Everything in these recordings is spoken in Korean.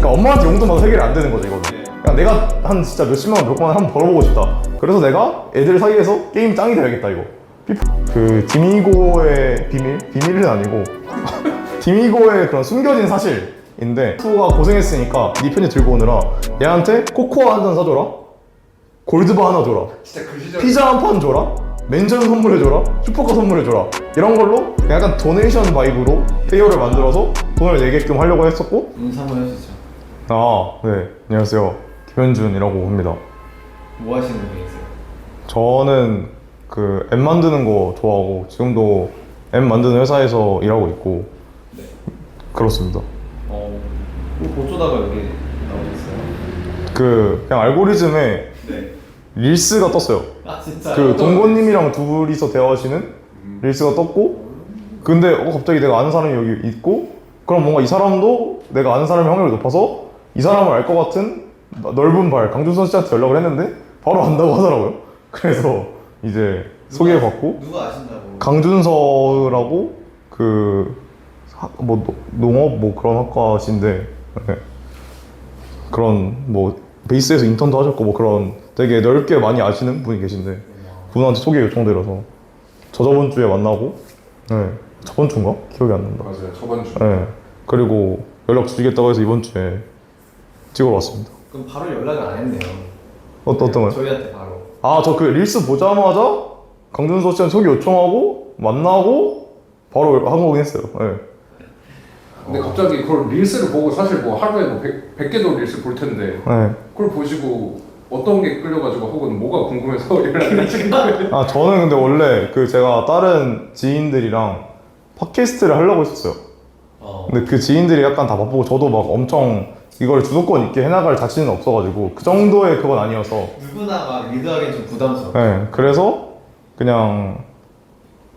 그러니까 엄마한테 용돈 받아서 해결이 안 되는 거죠 이거는. 그냥 내가 한 진짜 몇십만 원, 몇백만 원 한번 벌어보고 싶다. 그래서 내가 애들 사이에서 게임 짱이 돼야겠다 이거. 그 디미고의 비밀은 아니고 디미고의 그런 숨겨진 사실인데 투가 고생했으니까 네 편지 들고 오느라 얘한테 코코아 한 잔 사줘라, 골드바 하나 줘라, 진짜 그 시절 피자 한 판 줘라, 맨션 선물해줘라, 슈퍼카 선물해줘라, 이런 걸로 약간 도네이션 바이브로 페이어를 만들어서 돈을 내게끔 하려고 했었고. 인사 한번 해주시죠. 네, 안녕하세요, 김현준이라고 합니다. 뭐 하시는 분이세요? 저는 그 앱 만드는 거 좋아하고 지금도 앱 만드는 회사에서 일하고 있고. 네. 그렇습니다. 어쩌다가 여기 나오셨어요? 그냥 알고리즘에 네. 릴스가 떴어요. 아 진짜? 그 동건님이랑 둘이서 대화하시는 릴스가 떴고, 근데 갑자기 내가 아는 사람이 여기 있고, 그럼 뭔가 이 사람도 내가 아는 사람의 확률이 높아서 이 사람을 알 것 같은 넓은 발 강준선 씨한테 연락을 했는데 바로 안다고 하더라고요. 그래서 이제 소개받고. 누가 아신다고? 강준서라고 뭐 농업 뭐 그런 학과신데, 네. 그런 뭐 베이스에서 인턴도 하셨고 뭐 그런 되게 넓게 많이 아시는 분이 계신데 그분한테 소개 요청드려서 저번 주에 만나고. 네. 저번 주인가? 기억이 안 난다. 맞아요, 저번 주. 네. 그리고 연락 주시겠다고 해서 이번 주에 찍으러 왔습니다. 그럼 바로 연락을 안 했네요. 어떤 거요? 저희한테 바로. 저 그 릴스 보자마자 강준서 씨한테 소개 요청하고 만나고 바로 한 거긴 했어요. 네. 근데 갑자기 그걸 릴스를 보고 사실 뭐 하루에 뭐 100개도 릴스 볼 텐데 네. 그걸 보시고 어떤 게 끌려가지고 혹은 뭐가 궁금해서 연락을 하신 거예요? 저는 근데 원래 제가 다른 지인들이랑 팟캐스트를 하려고 했었어요. 근데 그 지인들이 약간 다 바쁘고 저도 막 엄청 이걸 주도권 있게 해나갈 자신은 없어가지고 그 정도의 그건 아니어서. 누구나 막 리드하기엔 좀 부담스러워. 네. 그래서 그냥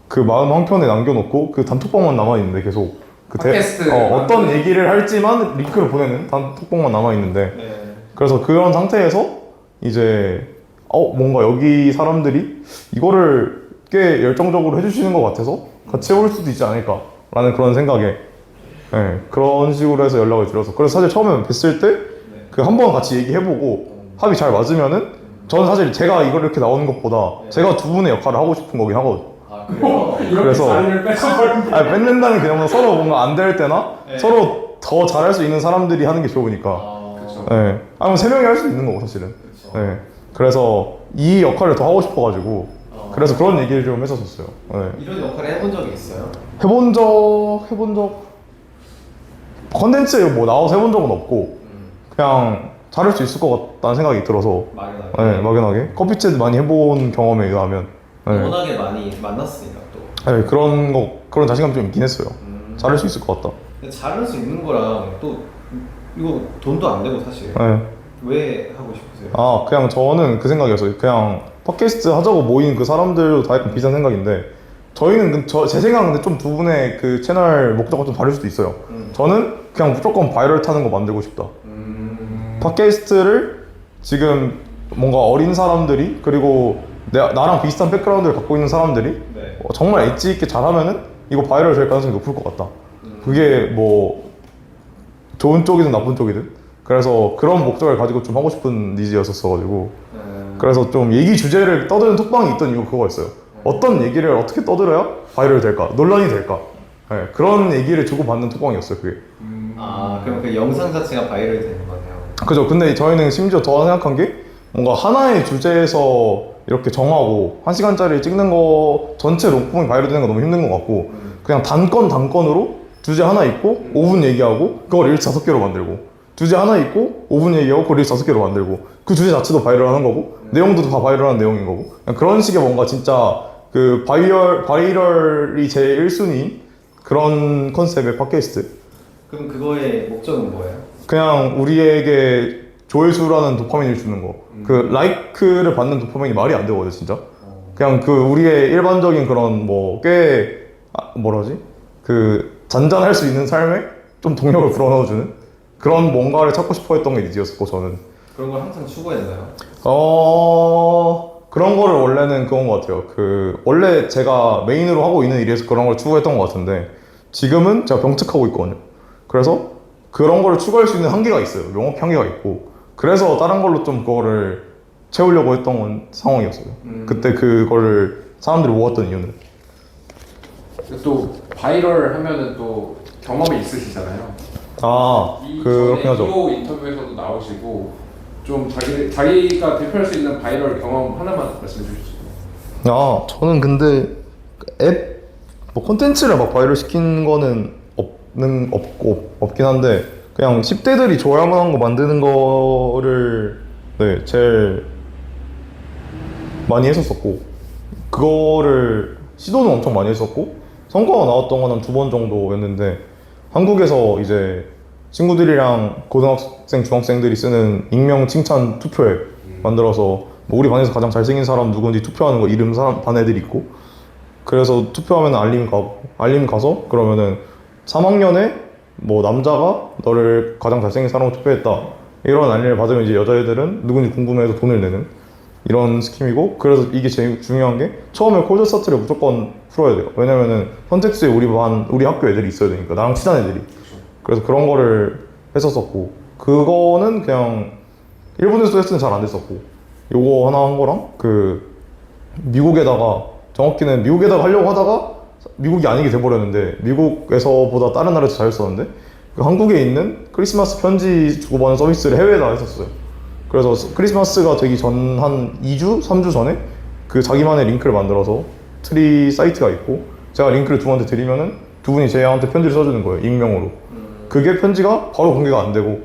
그 마음 한켠에 남겨놓고 그 단톡방만 남아있는데 계속 팟캐스트 어떤 얘기를 할지만 링크를 보내는 단톡방만 남아있는데. 네. 그래서 그런 상태에서 이제 뭔가 여기 사람들이 이거를 꽤 열정적으로 해주시는 것 같아서 같이 해볼 수도 있지 않을까 라는 그런 생각에, 네, 그런 식으로 해서 연락을 드려서. 그래서 사실 처음에 뵀을 때 그 한 번 같이 얘기해보고 합이 잘 맞으면은 저는 사실 제가 이걸 이렇게 나오는 것보다 제가 두 분의 역할을 하고 싶은 거긴 하거든요. 그래요? 이렇게 그래서 자리를 뺏어버린 게 뺏는다는 개념은 서로 뭔가 안 될 때나 네. 서로 더 잘할 수 있는 사람들이 하는 게 좋으니까. 그쵸. 네. 아니면 세 명이 할 수 있는 거고 사실은. 그쵸. 네. 그래서 이 역할을 더 하고 싶어가지고 그래서 그런 얘기를 좀 했었어요. 네. 이런 역할을 해본 적이 있어요? 해본 적 컨텐츠에 뭐 나와서 해본 적은 없고 그냥 잘할 수 있을 것 같다는 생각이 들어서. 막연하게. 네, 막연하게 커피챗 많이 해본 경험에 의하면. 네. 워낙에 많이 만났으니까 또. 네, 그런 자신감이 좀 있긴 했어요. 잘할 수 있을 것 같다. 근데 잘할 수 있는 거랑 또 이거 돈도 안 되고 사실. 네. 왜 하고 싶으세요? 그냥 저는 그 생각이었어요. 그냥 팟캐스트 하자고 모인 그 사람들도 다 약간 비슷한 생각인데, 저희는 제 생각은 근데 좀 두 분의 그 채널 목적과 좀 다를 수도 있어요. 저는 그냥 무조건 바이럴 타는 거 만들고 싶다. 팟캐스트를 지금 뭔가 어린 사람들이, 그리고 나랑 비슷한 백그라운드를 갖고 있는 사람들이 네. 정말 엣지 있게 잘하면은 이거 바이럴 될 가능성이 높을 것 같다. 그게 뭐 좋은 쪽이든 나쁜 쪽이든. 그래서 그런 목적을 가지고 좀 하고 싶은 니즈였었어가지고. 그래서 좀 얘기 주제를 떠드는 톡방이 있던 이유가 그거였어요. 어떤 얘기를 어떻게 떠들어야 바이럴 될까, 논란이 될까. 네, 그런 얘기를 주고받는 톡방이었어요 그게. 그럼 그 영상 자체가 바이럴이 되는 거네요. 그죠. 근데 저희는 심지어 더 생각한 게 뭔가 하나의 주제에서 이렇게 정하고 1시간짜리 찍는 거 전체 롱폼이 바이럴 되는 거 너무 힘든 것 같고, 그냥 단건으로 주제 하나 있고 5분 얘기하고 그걸 릴스 5개로 만들고, 주제 하나 있고 5분 얘기하고 그걸 릴스 5개로 만들고, 그 주제 자체도 바이럴하는 거고 내용도 다 바이럴한 내용인 거고, 그냥 그런 식의 뭔가 진짜 그 바이럴이 제 1순위인 그런 컨셉의 팟캐스트. 그럼 그거의 목적은 뭐예요? 그냥 우리에게 조회수라는 도파민을 주는 거. 그 라이크를 받는 도파민이 말이 안 되거든요 진짜. 그냥 그 우리의 일반적인 그런 뭐 꽤 뭐라지? 그 잔잔할 수 있는 삶에 좀 동력을 불어넣어주는 그런 뭔가를 찾고 싶어 했던 게 니즈였었고, 저는. 그런 걸 항상 추구했나요? 그런 거를 원래는 그런 것 같아요. 원래 제가 메인으로 하고 있는 일에서 그런 걸 추구했던 것 같은데, 지금은 제가 병특하고 있거든요. 그래서 그런 거를 추구할 수 있는 한계가 있어요. 영업 한계가 있고. 그래서 다른 걸로 좀 그거를 채우려고 했던 상황이었어요. 그때 그거를 사람들이 모았던 이유는. 또 바이럴 하면은 또 경험이 있으시잖아요. 그렇긴 하죠. 2호 인터뷰에서도 나오시고 좀 자기가 대표할 수 있는 바이럴 경험 하나만 말씀해 주시죠. 저는 근데 콘텐츠를 막 바이럴 시킨 거는 없긴 한데, 그냥 10대들이 좋아할 만한 거 만드는 거를, 네, 제일 많이 했었었고, 그거를 시도는 엄청 많이 했었고, 성과가 나왔던 건 한 2번 정도였는데, 한국에서 이제 친구들이랑 고등학생, 중학생들이 쓰는 익명 칭찬 투표 앱 만들어서, 뭐 우리 반에서 가장 잘생긴 사람 누군지 투표하는 거 이름 반 애들이 있고, 그래서 투표하면 알림 가서 그러면은 3학년에 뭐 남자가 너를 가장 잘생긴 사람으로 투표했다, 이런 알림을 받으면 이제 여자애들은 누군지 궁금해서 돈을 내는 이런 스킴이고, 그래서 이게 제일 중요한 게 처음에 콜드 스타트를 무조건 풀어야 돼요. 왜냐면은 선택지에 우리 학교 애들이 있어야 되니까, 나랑 친한 애들이. 그래서 그런 거를 했었었고, 그거는 그냥 일본에서 했으면 잘 안 됐었고, 요거 하나 한 거랑 정확히는 미국에다가 하려고 하다가 미국이 아니게 돼버렸는데, 미국에서보다 다른 나라에서 잘했었는데, 한국에 있는 크리스마스 편지 주고받는 서비스를 해외에다 했었어요. 그래서 크리스마스가 되기 전 한 2주? 3주 전에 자기만의 링크를 만들어서 트리 사이트가 있고, 제가 링크를 두 분한테 드리면은 두 분이 저한테 편지를 써주는 거예요, 익명으로. 그게 편지가 바로 공개가 안 되고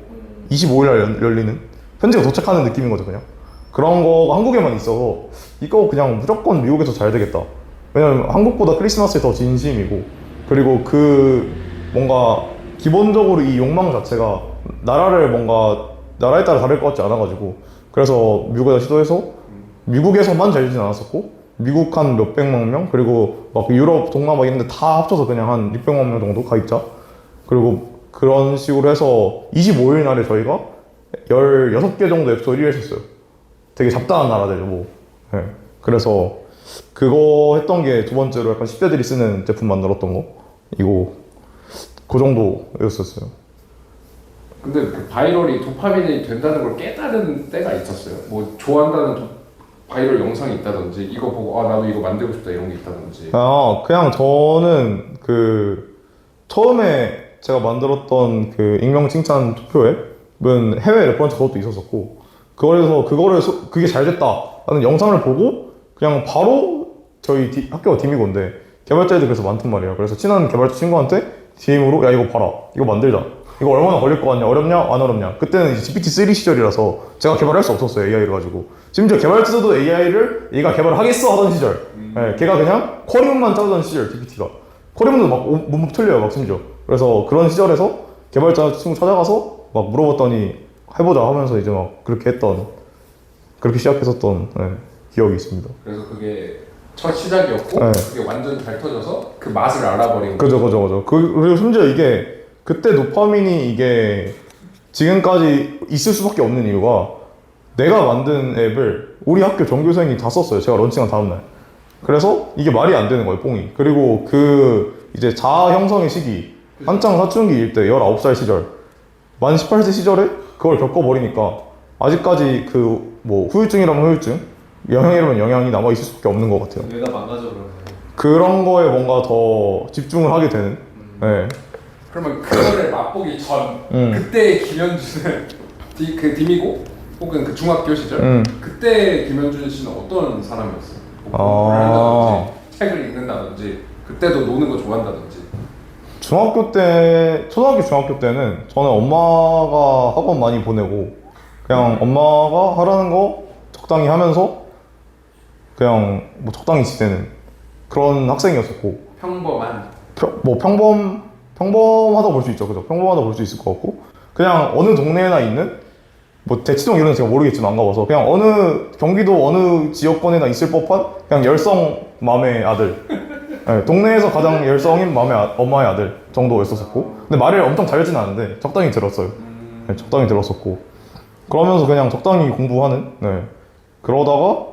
25일날 열리는, 편지가 도착하는 느낌인 거죠, 그냥. 그런 거가 한국에만 있어서 이거 그냥 무조건 미국에서 잘 되겠다. 왜냐면 한국보다 크리스마스에 더 진심이고, 그리고 뭔가 기본적으로 이 욕망 자체가 나라에 따라 다를 것 같지 않아가지고, 그래서 미국에다 시도해서 미국에서만 잘 되진 않았었고, 미국 한 몇백만 명, 그리고 막 유럽, 동남아 이런 데 다 합쳐서 그냥 한 600만 명 정도 가입자. 그리고 그런 식으로 해서 25일 날에 저희가 16개 정도 에피소드 1위 했었어요. 되게 잡다한 나라들죠, 뭐. 네. 그래서 그거 했던 게 두 번째로 약간 10대들이 쓰는 제품 만들었던 거, 그 정도였었어요. 근데 그 바이럴이 도파민이 된다는 걸 깨달은 때가 있었어요. 뭐 좋아한다는 바이럴 영상이 있다든지, 이거 보고 나도 이거 만들고 싶다 이런 게 있다든지. 그냥 저는 처음에 제가 만들었던 익명 칭찬 투표 앱은 해외 레퍼런스 그것도 있었었고, 그게 잘 됐다 라는 영상을 보고 그냥 바로 저희 학교가 디미고인데 개발자애들 그래서 많단 말이에요. 그래서 친한 개발자 친구한테 DM으로 야 이거 봐라, 이거 만들자, 이거 얼마나 걸릴 것 같냐, 어렵냐 안 어렵냐. 그때는 이제 GPT-3 시절이라서 제가 개발할 수 없었어요, AI를 가지고. 심지어 개발자도 AI를 얘가 개발을 하겠어 하던 시절. 네, 걔가 그냥 쿼리문만 짜던 시절, GPT가. 쿼리문도 막 못 틀려요, 막 심지어. 그래서 그런 시절에서 개발자 친구 찾아가서 막 물어봤더니 해보자 하면서 이제 막 그렇게 시작했었던 기억이 있습니다. 그래서 그게 첫 시작이었고, 네. 그게 완전 잘 터져서 그 맛을 알아버린 거죠. 그죠. 그리고 심지어 이게 그때 도파민이 이게 지금까지 있을 수밖에 없는 이유가, 내가 만든 앱을 우리 학교 전교생이 다 썼어요, 제가 런칭한 다음날. 그래서 이게 말이 안 되는 거예요, 뽕이. 그리고 이제 자아 형성의 시기, 한창 사춘기일 때 19살 시절, 만 18세 시절에 그걸 겪어버리니까 아직까지 후유증이라면 후유증, 영향이라면 영향이 남아있을 수밖에 없는 것 같아요. 뇌가 망가져 그러네. 그런 거에 뭔가 더 집중을 하게 되는. 네. 그러면 그거를 맛보기 전 그때 김현준은 디미고 혹은 그 중학교 시절 그때 김현준 씨는 어떤 사람이었어요? 공부를 한다든지 책을 읽는다든지, 그때도 노는 거 좋아한다든지. 초등학교, 중학교 때는 저는 엄마가 학원 많이 보내고 그냥 엄마가 하라는 거 적당히 하면서 그냥 뭐 적당히 지내는 그런 학생이었었고, 평범하다고 볼 수 있죠. 그죠? 평범하다고 볼 수 있을 것 같고, 그냥 어느 동네나 있는, 뭐 대치동 이런 데 제가 모르겠지만 안 가봐서, 그냥 경기도 어느 지역권에나 있을 법한 그냥 열성맘의 아들. 네, 동네에서 가장 열성인 엄마의 아들 정도였었고, 근데 말을 엄청 잘하진 않는데 적당히 들었어요. 네, 적당히 들었었고, 그러면서 그냥 적당히 공부하는. 네. 그러다가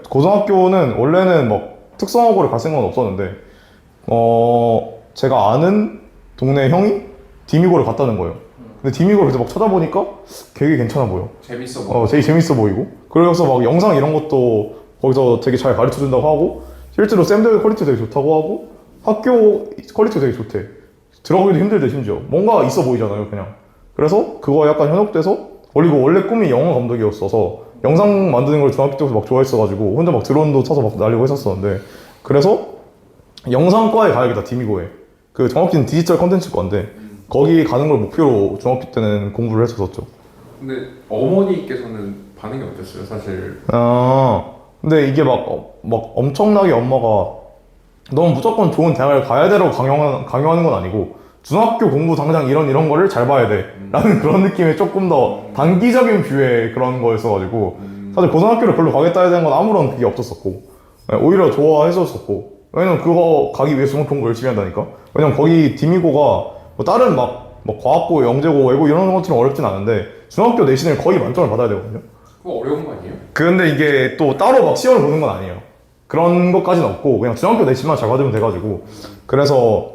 고등학교는 원래는 막 특성화고를 갈 생각은 없었는데, 제가 아는 동네 형이 디미고를 갔다는 거예요. 근데 디미고를 그래서 막 찾아보니까 되게 괜찮아 보여. 재밌어 보여. 되게 재밌어 보이고. 그래서 막 영상 이런 것도 거기서 되게 잘 가르쳐 준다고 하고, 실제로 쌤들 퀄리티 되게 좋다고 하고, 학교 퀄리티 되게 좋대. 들어가기도 힘들대, 심지어. 뭔가 있어 보이잖아요, 그냥. 그래서 그거에 약간 현혹돼서, 그리고 원래 꿈이 영화 감독이었어서, 영상 만드는 걸 중학교 때부터 막 좋아했어가지고, 혼자 막 드론도 쳐서 막 날리고 했었었는데, 그래서 영상과에 가야겠다, 디미고에. 그 정확히는 디지털 컨텐츠과인데, 거기 가는 걸 목표로 중학교 때는 공부를 했었었죠. 근데 어머니께서는 반응이 어땠어요? 사실 근데 이게 막 엄청나게 엄마가 너무 무조건 좋은 대학을 가야 되라고 강요하는 건 아니고, 중학교 공부 당장 이런 거를 잘 봐야 돼 라는 그런 느낌의 조금 더 단기적인 뷰의 그런 거였어가지고, 사실 고등학교를 별로 가겠다 해야 되는 건 아무런 그게 없었었고, 오히려 좋아했었었고, 왜냐면 그거 가기 위해서 중학교 공부 열심히 한다니까. 왜냐면 거기 디미고가 뭐 다른 뭐 과학고, 영재고, 외고 이런 것처럼 어렵진 않은데, 중학교 내신을 거의 만점을 받아야 되거든요. 그거 어려운 거 아니에요? 근데 이게 또 따로 막 시험을 보는 건 아니에요. 그런 것까지는 없고, 그냥 중학교 내신만 잘 받으면 돼가지고, 그래서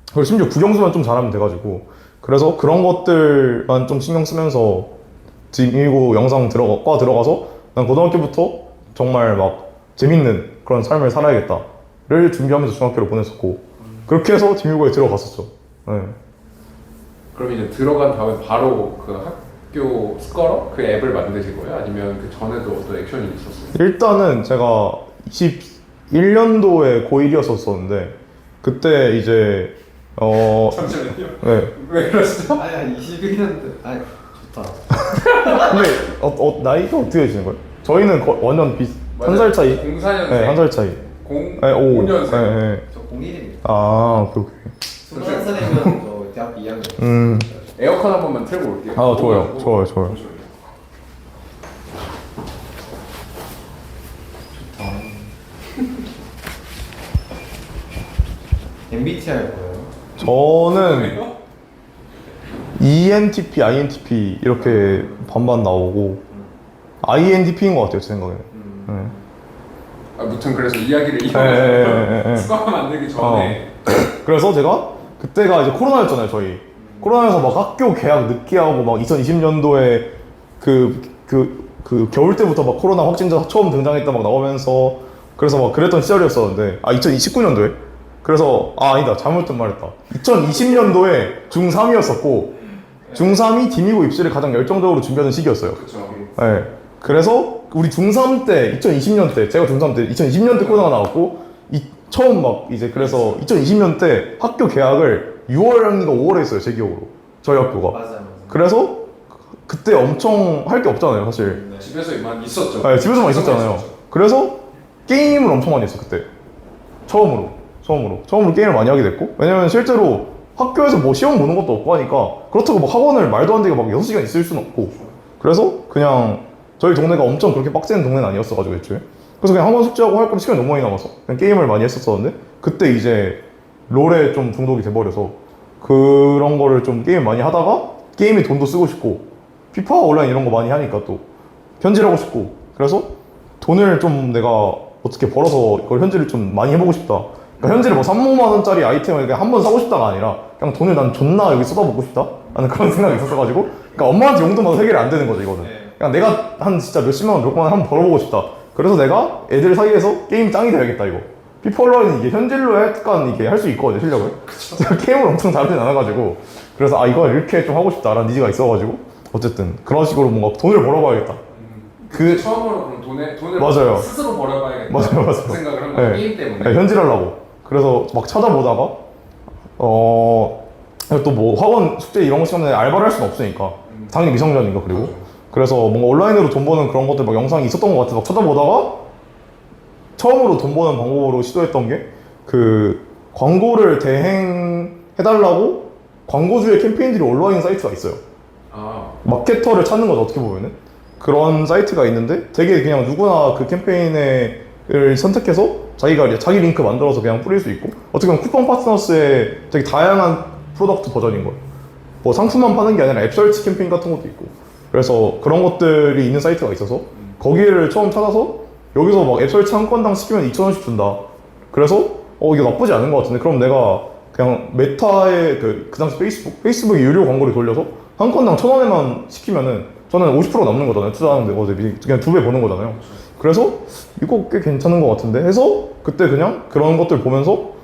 그리고 심지어 국영수만 좀 잘하면 돼가지고, 그래서 그런 것들만 좀 신경 쓰면서 디미고 영상 과 들어가서 난 고등학교부터 정말 막 재밌는 그런 삶을 살아야겠다를 준비하면서 중학교를 보냈었고, 그렇게 해서 디미고에 들어갔었죠. 네. 그럼 이제 들어간 다음에 바로 그 학교 스컬러 그 앱을 만드신 거예요? 아니면 그 전에도 어떤 액션이 있었어요? 일단은 제가 21년도에 고1이었었는데, 그때 이제 잠시만요. 네. 왜 그러시죠? 아니 21년도 아니 좋다. 근데 나이가 어떻게 되시는 거예요? 저희는 완전 한 살 차이. 04년생. 네, 한 살 차이. 05년생. 네, 네. 저 01입니다. 아, 오케이. 21살이면 저 대학교 2학년. 에어컨 한 번만 틀고 올게요. 아, 좋아요. MBTI 뭐예요? 저는 ENTP, INTP 이렇게 반반 나오고, INTP인 것 같아요, 제 생각에는. 네. 아무튼 그래서 이야기를 네. 이어서 스컬러 만들기 전에 그래서 제가 그때가 이제 코로나였잖아요, 저희. 코로나여서 막 학교 개학 늦게 하고, 막 2020년도에 그 겨울 때부터 막 코로나 확진자 처음 등장했다 막 나오면서, 그래서 막 그랬던 시절이었었는데, 2029년도에? 그래서, 아니다, 잘못 말했다. 2020년도에 중3이었었고, 중3이 디미고 입시를 가장 열정적으로 준비하는 시기였어요. 그렇죠. 네. 그래서 우리 중3 때, 2020년 때, 제가 중3 때, 2020년 때 코로나가 나왔고, 처음 막 이제 그래서 2020년 때 학교 개학을 6월인가 5월에 했어요, 제 기억으로. 저희 학교가. 맞아요. 그래서 그때 엄청 할 게 없잖아요, 사실. 집에서만 있었죠. 네, 집에서만 있었잖아요. 그래서 게임을 엄청 많이 했어, 그때. 처음으로 게임을 많이 하게 됐고, 왜냐면 실제로 학교에서 뭐 시험 보는 것도 없고 하니까, 그렇다고 막 학원을 말도 안 되게 막 6시간 있을 수는 없고, 그래서 그냥 저희 동네가 엄청 그렇게 빡센 동네는 아니었어가지고 애초에. 그래서 그냥 학원 숙제하고 할 거면 시간이 너무 많이 남아서 그냥 게임을 많이 했었었는데, 그때 이제 롤에 좀 중독이 돼버려서 그런 거를 좀 게임 많이 하다가, 게임에 돈도 쓰고 싶고 피파 온라인 이런 거 많이 하니까 또 현질하고 싶고, 그래서 돈을 좀 내가 어떻게 벌어서 이걸 현질을 좀 많이 해보고 싶다. 그러니까 현질을 뭐 3-5만 원짜리 아이템을 그냥 한 번 사고 싶다가 아니라, 그냥 돈을 난 존나 여기 쏟아붓고 싶다 라는 그런 생각이 있었어가지고, 그러니까 엄마한테 용돈 받아서 해결이 안 되는 거죠, 이거는. 그냥 내가 한 진짜 몇십만 원, 몇백만 원 한번 벌어보고 싶다. 그래서 내가 애들 사이에서 게임 짱이 돼야겠다, 이거. 피파 온라인은 이게 현질로 약간 이게 할 수 있거든요, 실력을. 제가 게임을 엄청 잘하진 않아가지고, 그래서 이거 이렇게 좀 하고 싶다라는 니즈가 있어가지고, 어쨌든 그런 식으로 뭔가 돈을 벌어봐야겠다. 처음으로 그럼 돈을 맞아요. 스스로 벌어봐야겠다. 맞아요. 그 생각을 한 거예요. 게임 때문에. 네, 현질하려고. 그래서 막 찾아보다가 또 뭐 학원 숙제 이런 거 시간에 알바를 할 수는 없으니까, 당연히 미성년이니까. 그리고 그래서 뭔가 온라인으로 돈 버는 그런 것들 막 영상이 있었던 것 같아서 막 찾아보다가 처음으로 돈 버는 방법으로 시도했던 게, 그 광고를 대행해달라고 광고주의 캠페인들이 올라와 있는 사이트가 있어요. 마케터를 찾는 거죠, 어떻게 보면은. 그런 사이트가 있는데, 되게 그냥 누구나 그 캠페인을 선택해서 자기 링크 만들어서 그냥 뿌릴 수 있고, 어떻게 보면 쿠팡 파트너스의 되게 다양한 프로덕트 버전인 거예요. 뭐 상품만 파는 게 아니라 앱 설치 캠페인 같은 것도 있고, 그래서 그런 것들이 있는 사이트가 있어서 거기를 처음 찾아서, 여기서 막 앱 설치 한 건당 시키면 2,000원씩 준다. 그래서 이게 나쁘지 않은 것 같은데, 그럼 내가 그냥 메타의 그 당시 페이스북에 유료 광고를 돌려서 한 건당 1,000원에만 시키면은 저는 50% 남는 거잖아요. 투자하는데 어차피 그냥 2배 버는 거잖아요. 그래서 이거 꽤 괜찮은 것 같은데 해서 그때 그냥 그런 것들 보면서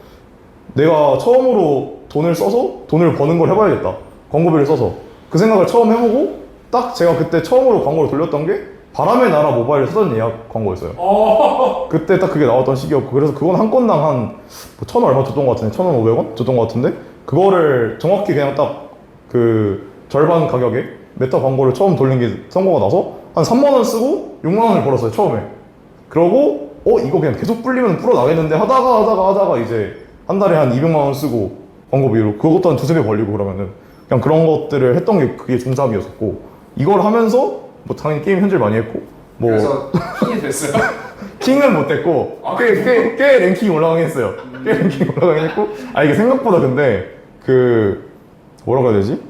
내가 처음으로 돈을 써서 돈을 버는 걸 해봐야겠다. 광고비를 써서 그 생각을 처음 해보고 딱 제가 그때 처음으로 광고를 돌렸던 게 바람의 나라 모바일 사전 예약 광고였어요. 그때 딱 그게 나왔던 시기였고 그래서 그건 한 건당 한 1,000원 얼마 줬던 것 같은데 1,500원 줬던 것 같은데 그거를 정확히 그냥 딱 그 절반 가격에 메타 광고를 처음 돌린 게 성공가 나서 한 3만 원 쓰고 6만 원을 벌었어요 처음에. 그러고 이거 그냥 계속 불리면 풀어 나겠는데 하다가 이제 한 달에 한 200만 원 쓰고 광고비로 그것도 한 두세 배 벌리고 그러면은 그냥 그런 것들을 했던 게 그게 중3이었었고 이걸 하면서 뭐 당연히 게임 현질 많이 했고 뭐 그래서 킹이 됐어요? 킹은 못 됐고 꽤 랭킹이 올라가긴 했어요. 꽤 랭킹이 올라가긴 했고 이게 생각보다 근데 그 뭐라고 해야 되지?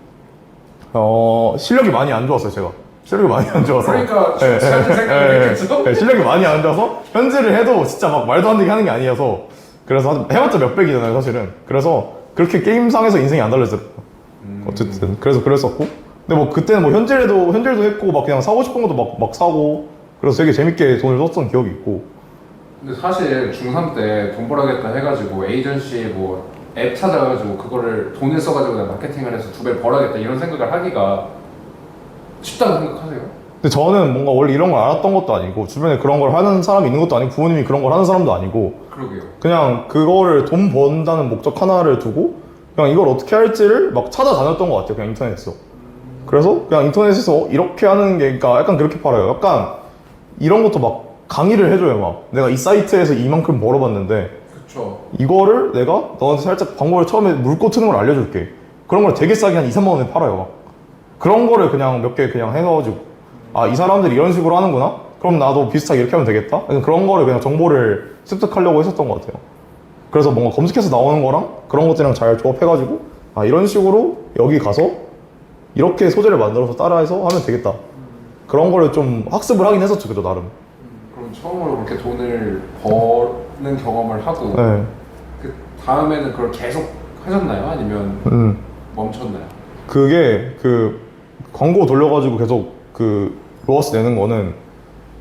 실력이 많이 안 좋았어요 제가. 실력이 많이 안 좋아서 그러니까 현질 생각을 했겠죠? 실력이 많이 안 좋아서 현질을 해도 진짜 막 말도 안 되게 하는 게 아니어서 그래서 해봤자 몇 백이잖아요 사실은. 그래서 그렇게 게임상에서 인생이 안 달라졌어요. 어쨌든 그래서 그랬었고 근데 뭐 그때는 뭐 현질도 했고 막 그냥 사고 싶은 것도 막 사고 그래서 되게 재밌게 돈을 썼던 기억이 있고. 근데 사실 중3 때 돈 벌어야겠다 해가지고 에이전시 뭐 앱 찾아가지고 그거를 돈을 써가지고 내가 마케팅을 해서 2배 벌어야겠다 이런 생각을 하기가 쉽다고 생각하세요? 근데 저는 뭔가 원래 이런 걸 알았던 것도 아니고 주변에 그런 걸 하는 사람이 있는 것도 아니고 부모님이 그런 걸 하는 사람도 아니고 그러게요. 그냥 그거를 돈 번다는 목적 하나를 두고 그냥 이걸 어떻게 할지를 막 찾아다녔던 것 같아요 그냥 인터넷에서. 그래서 그냥 인터넷에서 이렇게 하는 게 그러니까 약간 그렇게 팔아요. 약간 이런 것도 막 강의를 해줘요. 막 내가 이 사이트에서 이만큼 벌어봤는데 그쵸. 이거를 내가 너한테 살짝 광고를 처음에 물고 트는 걸 알려줄게. 그런 걸 되게 싸게 한 2, 3만 원에 팔아요. 막. 그런 거를 그냥 몇 개 그냥 해가지고 이 사람들이 이런 식으로 하는구나? 그럼 나도 비슷하게 이렇게 하면 되겠다? 그런 거를 그냥 정보를 습득하려고 했었던 것 같아요. 그래서 뭔가 검색해서 나오는 거랑 그런 것들이랑 잘 조합해가지고 이런 식으로 여기 가서 이렇게 소재를 만들어서 따라해서 하면 되겠다. 그런 거를 좀 학습을 하긴 했었죠, 그죠, 나름. 그럼 처음으로 그렇게 돈을 버는 경험을 하고 네. 그 다음에는 그걸 계속 하셨나요? 아니면 멈췄나요? 그게 그 광고 돌려가지고 계속 그 로어스 내는 거는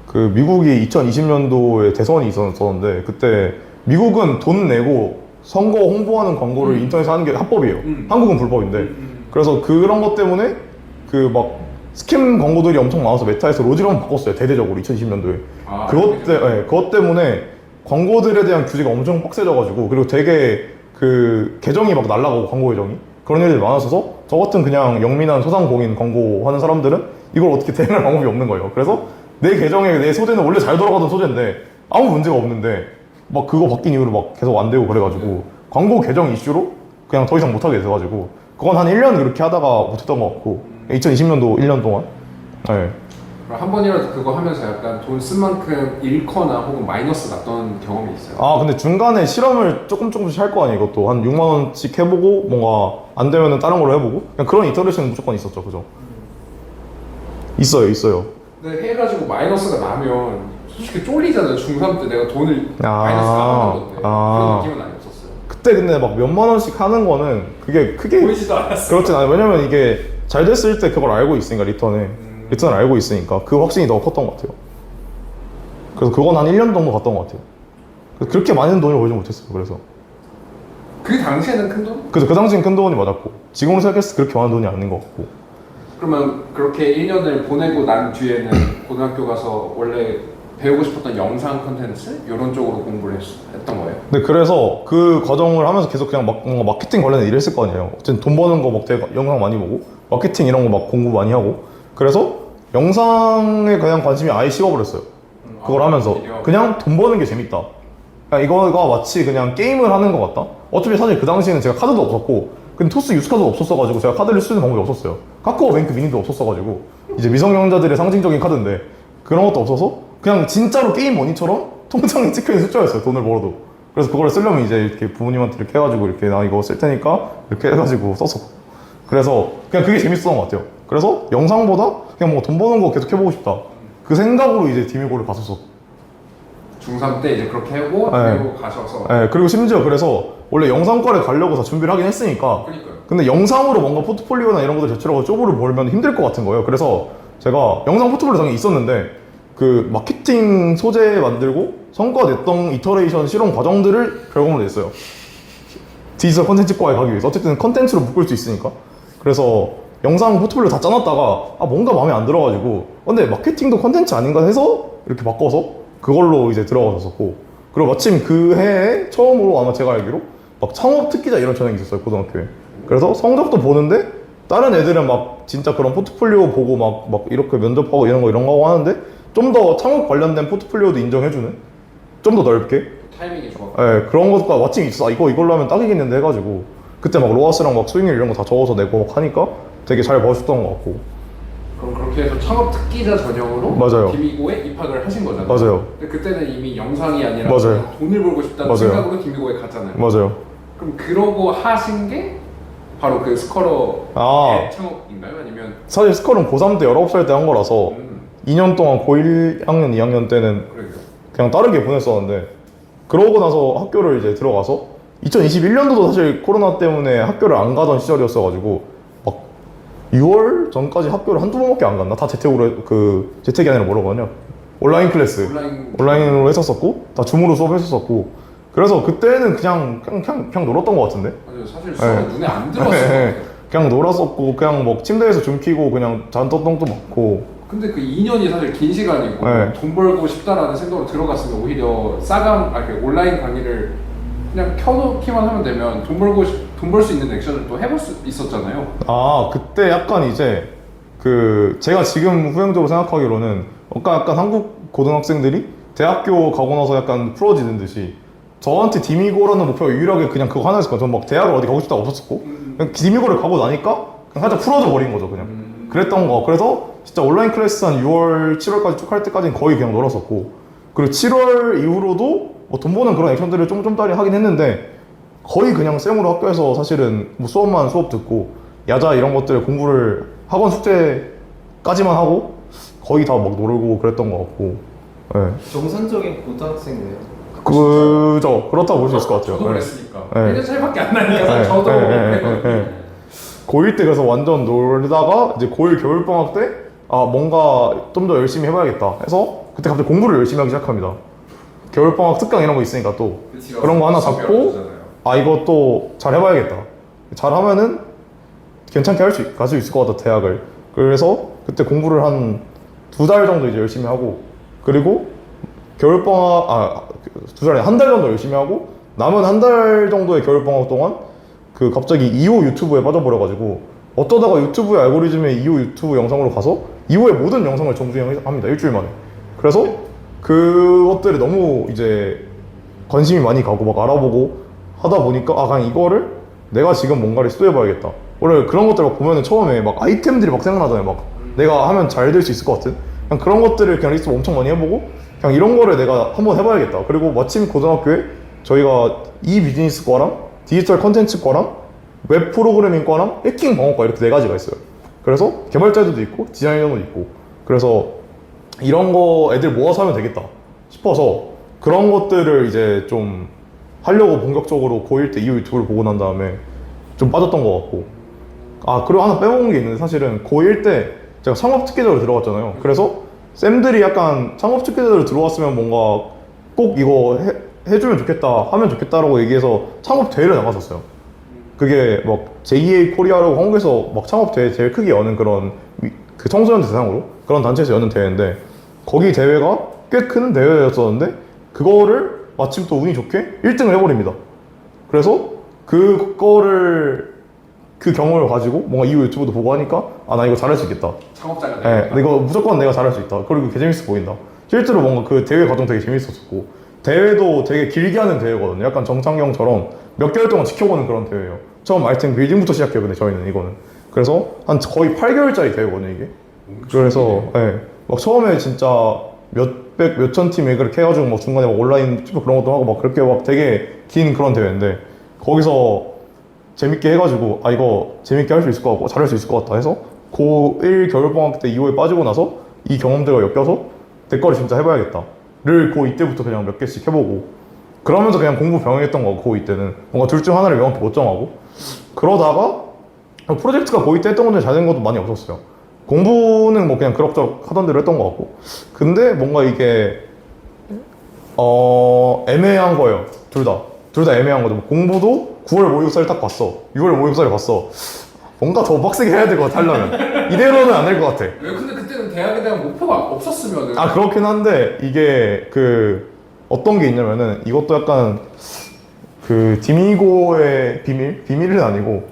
그 미국이 2020년도에 대선이 있었는데 그때 미국은 돈 내고 선거 홍보하는 광고를 인터넷에 하는 게 합법이에요. 한국은 불법인데. 그래서 그런 것 때문에 그 막 스캠 광고들이 엄청 많아서 메타에서 로지를 한번 바꿨어요. 대대적으로 2020년도에. 그것 때문에 광고들에 대한 규제가 엄청 빡세져가지고 그리고 되게 그 계정이 막 날라가고 광고 계정이 그런 일들이 많았어서 저 같은 그냥 영민한 소상공인 광고 하는 사람들은 이걸 어떻게 대응할 방법이 없는 거예요. 그래서 내 계정에 내 소재는 원래 잘 돌아가던 소재인데 아무 문제가 없는데 막 그거 바뀐 이후로 막 계속 안 되고 그래가지고 광고 계정 이슈로 그냥 더 이상 못하게 돼가지고 그건 한 1년 그렇게 하다가 못했던 것 같고 2020년도 1년 동안. 네. 그럼 한 번이라도 그거 하면서 약간 돈 쓴 만큼 잃거나 혹은 마이너스 났던 경험이 있어요? 근데 중간에 실험을 조금씩 할 거 아니에요. 이것도 한 6만 원씩 해보고 뭔가 안 되면은 다른 걸로 해보고 그냥 그런 이터레이션은 무조건 있었죠. 그죠? 있어요. 근데 해가지고 마이너스가 나면 솔직히 쫄리잖아요. 중3 때 내가 돈을 마이너스 나가는 건데 그런 느낌은 아니었었어요. 그때 근데 막 몇만 원씩 하는 거는 그게 크게 보이지도 않았어요. 그렇진 않아요. 왜냐면 이게 잘 됐을 때 그걸 알고 있으니까 리턴을 알고 있으니까 그 확신이 더 컸던 것 같아요. 그래서 그건 한 1년 정도 갔던 것 같아요. 그래서 그렇게 많은 돈을 벌지 못했어요. 그래서 그 당시에는 큰 돈? 그 당시엔 큰 돈이 맞았고 지금으로 생각했을 때 그렇게 많은 돈이 아닌 것 같고. 그러면 그렇게 1년을 보내고 난 뒤에는 고등학교 가서 원래 배우고 싶었던 영상 콘텐츠? 이런 쪽으로 공부를 했던 거예요? 근데 그래서 그 과정을 하면서 계속 그냥 뭔가 마케팅 관련된 일을 했을 거 아니에요. 어쨌든 돈 버는 거 막 되게 영상 많이 보고 마케팅 이런 거 막 공부 많이 하고 그래서 영상에 그냥 관심이 아예 식어버렸어요. 그걸 하면서 그냥 돈 버는 게 재밌다. 그냥 이거가 마치 그냥 게임을 하는 것 같다. 어차피 사실 그 당시에는 제가 카드도 없었고 근데 토스 유스카드도 없었어가지고 제가 카드를 쓰는 방법이 없었어요. 카카오뱅크 미니도 없었어가지고 이제 미성년자들의 상징적인 카드인데 그런 것도 없어서 그냥 진짜로 게임 머니처럼 통장에 찍혀있는 숫자였어요. 돈을 벌어도. 그래서 그걸 쓰려면 이제 이렇게 부모님한테 이렇게 해가지고 이렇게 나 이거 쓸 테니까 이렇게 해가지고 썼어. 그래서 그냥 그게 재밌었던 것 같아요. 그래서 영상보다 그냥 뭐 돈 버는 거 계속 해보고 싶다. 그 생각으로 이제 디미고를 갔었어. 중3 때 이제 그렇게 하고 네. 배우고 가셔서 네, 그리고 심지어 그래서 원래 영상과를 가려고 다 준비를 하긴 했으니까 그러니까요. 근데 영상으로 뭔가 포트폴리오나 이런 것들 제출하고 쪼브를 벌면 힘들 것 같은 거예요. 그래서 제가 영상 포트폴리오 당연히 있었는데 그 마케팅 소재 만들고 성과 냈던 이터레이션 실험 과정들을 결과물로 냈어요. 디지털 컨텐츠과에 가기 위해서 어쨌든 컨텐츠로 묶을 수 있으니까. 그래서 영상 포트폴리오 다 짜놨다가 뭔가 마음에 안 들어가지고 근데 마케팅도 컨텐츠 아닌가 해서 이렇게 바꿔서 그걸로 이제 들어갔었고, 그리고 마침 그 해에 처음으로 아마 제가 알기로 막 창업 특기자 이런 전형이 있었어요, 고등학교에. 그래서 성적도 보는데 다른 애들은 막 진짜 그런 포트폴리오 보고 막 이렇게 면접하고 이런 거 하고 하는데 좀 더 창업 관련된 포트폴리오도 인정해주는, 좀 더 넓게. 타이밍이 좋아. 네, 그런 것과 마침 있어. 이걸로 하면 딱이겠는데 해가지고 그때 막 로아스랑 막 수익률 이런 거 다 적어서 내고 막 하니까 되게 잘 봐줬던 것 같고. 그럼 그렇게 해서 창업 특기자 전형으로 맞아요. 디미고에 입학을 하신 거잖아요. 맞아요. 근데 그때는 이미 영상이 아니라 맞아요. 그냥 돈을 벌고 싶다는 맞아요. 생각으로 디미고에 갔잖아요. 맞아요. 그럼 그러고 하신 게 바로 그 스컬러의 창업인가요? 아니면 사실 스컬은 고3 때 19살 때 한 거라서 2년 동안 고1 학년, 2학년 때는 그래요. 그냥 다르게 보냈었는데, 그러고 나서 학교를 이제 들어가서 2021년도도 사실 코로나 때문에 학교를 안 가던 시절이었어가지고 막 6월 전까지 학교를 한두 번밖에 안 갔나? 다 재택으로, 재택이 아니라 뭐라고 하냐? 온라인 클래스. 온라인으로 했었었고, 다 줌으로 수업했었었고, 그래서 그때는 그냥 놀았던 것 같은데? 맞아요. 사실 수업은 눈에 안 들어왔을 것 네. 같아요. 그냥 놀았었고, 그냥 뭐 침대에서 줌 키고 그냥 잔떡똥도 먹고. 근데 그 2년이 사실 긴 시간이고 네. 돈 벌고 싶다라는 생각으로 들어갔으면 오히려 온라인 강의를 그냥 켜놓기만 하면 되면 돈 벌 수 있는 액션을 또 해볼 수 있었잖아요. 그때 약간 이제 제가 지금 후행적으로 생각하기로는 약간 한국 고등학생들이 대학교 가고 나서 약간 풀어지는 듯이 저한테 디미고라는 목표가 유일하게 그냥 그거 하나였을 거예요. 저는 막 대학을 어디 가고 싶다고 없었었고 그냥 디미고를 가고 나니까 그냥 살짝 풀어져 버린 거죠, 그냥. 그랬던 거. 그래서 진짜 온라인 클래스 한 6월, 7월까지 쭉 할 때까지는 거의 그냥 놀았었고, 그리고 7월 이후로도 뭐 돈 버는 그런 액션들을 좀 따리 하긴 했는데 거의 그냥 쌤으로 학교에서 사실은 뭐 수업 듣고 야자 이런 것들 공부를 학원 숙제까지만 하고 거의 다 막 놀고 그랬던 것 같고. 네. 정상적인 고등학생이네요. 그죠. 그렇다고 볼 수 있을 것 같아요. 저도 네. 그랬으니까. 네. 1년 차이밖에 안 나니까 네. 저도 네. 고1 때 그래서 완전 놀다가 이제 고1 겨울방학 때 뭔가 좀 더 열심히 해봐야겠다 해서 그때 갑자기 공부를 열심히 하기 시작합니다. 겨울방학 특강 이런 거 있으니까 또 그런 거 하나 잡고 이거 잘 해봐야겠다. 잘하면은 괜찮게 갈 수 있을 것 같다, 대학을. 그래서 그때 공부를 한 2달 정도 이제 열심히 하고, 그리고 겨울방학, 2달에 한 달 정도 열심히 하고, 남은 한 달 정도의 겨울방학 동안 갑자기 2호 유튜브에 빠져버려가지고 어떠다가 유튜브의 알고리즘에 2호 유튜브 영상으로 가서 2호의 모든 영상을 정주행합니다, 일주일 만에. 그래서 그것들이 너무 이제 관심이 많이 가고 막 알아보고 하다 보니까 그냥 이거를 내가 지금 뭔가를 시도해봐야겠다. 원래 그런 것들 막 보면은 처음에 막 아이템들이 막 생각나잖아요. 막 내가 하면 잘 될 수 있을 것 같은 그냥 그런 것들을 그냥 리스트 엄청 많이 해보고 그냥 이런 거를 내가 한번 해봐야겠다. 그리고 마침 고등학교에 저희가 비즈니스과랑 디지털 컨텐츠과랑 웹 프로그래밍과랑 해킹 방어과 이렇게 4가지가 있어요. 그래서 개발자들도 있고 디자이너도 있고, 그래서 이런 거 애들 모아서 하면 되겠다 싶어서 그런 것들을 이제 좀 하려고 본격적으로 고1 때 2호 유튜브를 보고 난 다음에 좀 빠졌던 것 같고. 그리고 하나 빼먹은 게 있는데, 사실은 고1 때 제가 창업 특기자로 들어갔잖아요. 그래서 쌤들이 약간 창업 특기자로 들어왔으면 뭔가 꼭 이거 해주면 좋겠다, 하면 좋겠다라고 얘기해서 창업 대회를 나갔었어요. 그게 막 JEA 코리아라고 한국에서 막 창업 대회 제일 크게 여는 그런 그 청소년들 대상으로 그런 단체에서 여는 대회인데, 거기 대회가 꽤 큰 대회였었는데 그거를 마침 또 운이 좋게 1등을 해버립니다. 그래서 그 경험을 가지고 뭔가 이후 유튜브도 보고 하니까 나 이거 잘할 수 있겠다. 창업자가 네, 이거 무조건 내가 잘할 수 있다. 그리고 개 재밌어 보인다. 실제로 뭔가 그 대회 과정 되게 재밌었고, 대회도 되게 길게 하는 대회거든요. 약간 정창경처럼 몇 개월 동안 지켜보는 그런 대회예요. 처음 아이템 빌딩부터 시작해요. 근데 저희는 이거는 그래서 한 거의 8개월짜리 대회거든요, 이게. 그래서 막 처음에 진짜 몇천 팀에 그렇게 해가지고 막 중간에 막 온라인 투표 그런 것도 하고 막 그렇게 막 되게 긴 그런 대회인데, 거기서 재밌게 해가지고 이거 재밌게 할 수 있을 것 같고 잘할 수 있을 것 같다 해서 고1 겨울방학 때 2호에 빠지고 나서 이 경험들과 엮여서 내 거를 진짜 해봐야겠다 를 고2 때부터 그냥 몇 개씩 해보고 그러면서 그냥 공부 병행했던 거고 고2 때는 뭔가 둘 중 하나를 명확히 못 정하고 그러다가 프로젝트가 고2 때 했던 건데 잘 된 것도 많이 없었어요. 공부는 뭐 그냥 그럭저럭 하던 대로 했던 것 같고 근데 뭔가 이게 애매한 거예요. 둘 다 애매한 거죠. 공부도 9월 모의고사를 딱 봤어. 6월 모의고사를 봤어. 뭔가 더 빡세게 해야 될 것 같아 하려면 이대로는 안 될 것 같아. 왜 근데 그때는 대학에 대한 목표가 없었으면은 아 그렇긴 한데 이게 그 어떤 게 있냐면은 이것도 약간 그 디미고의 비밀은 아니고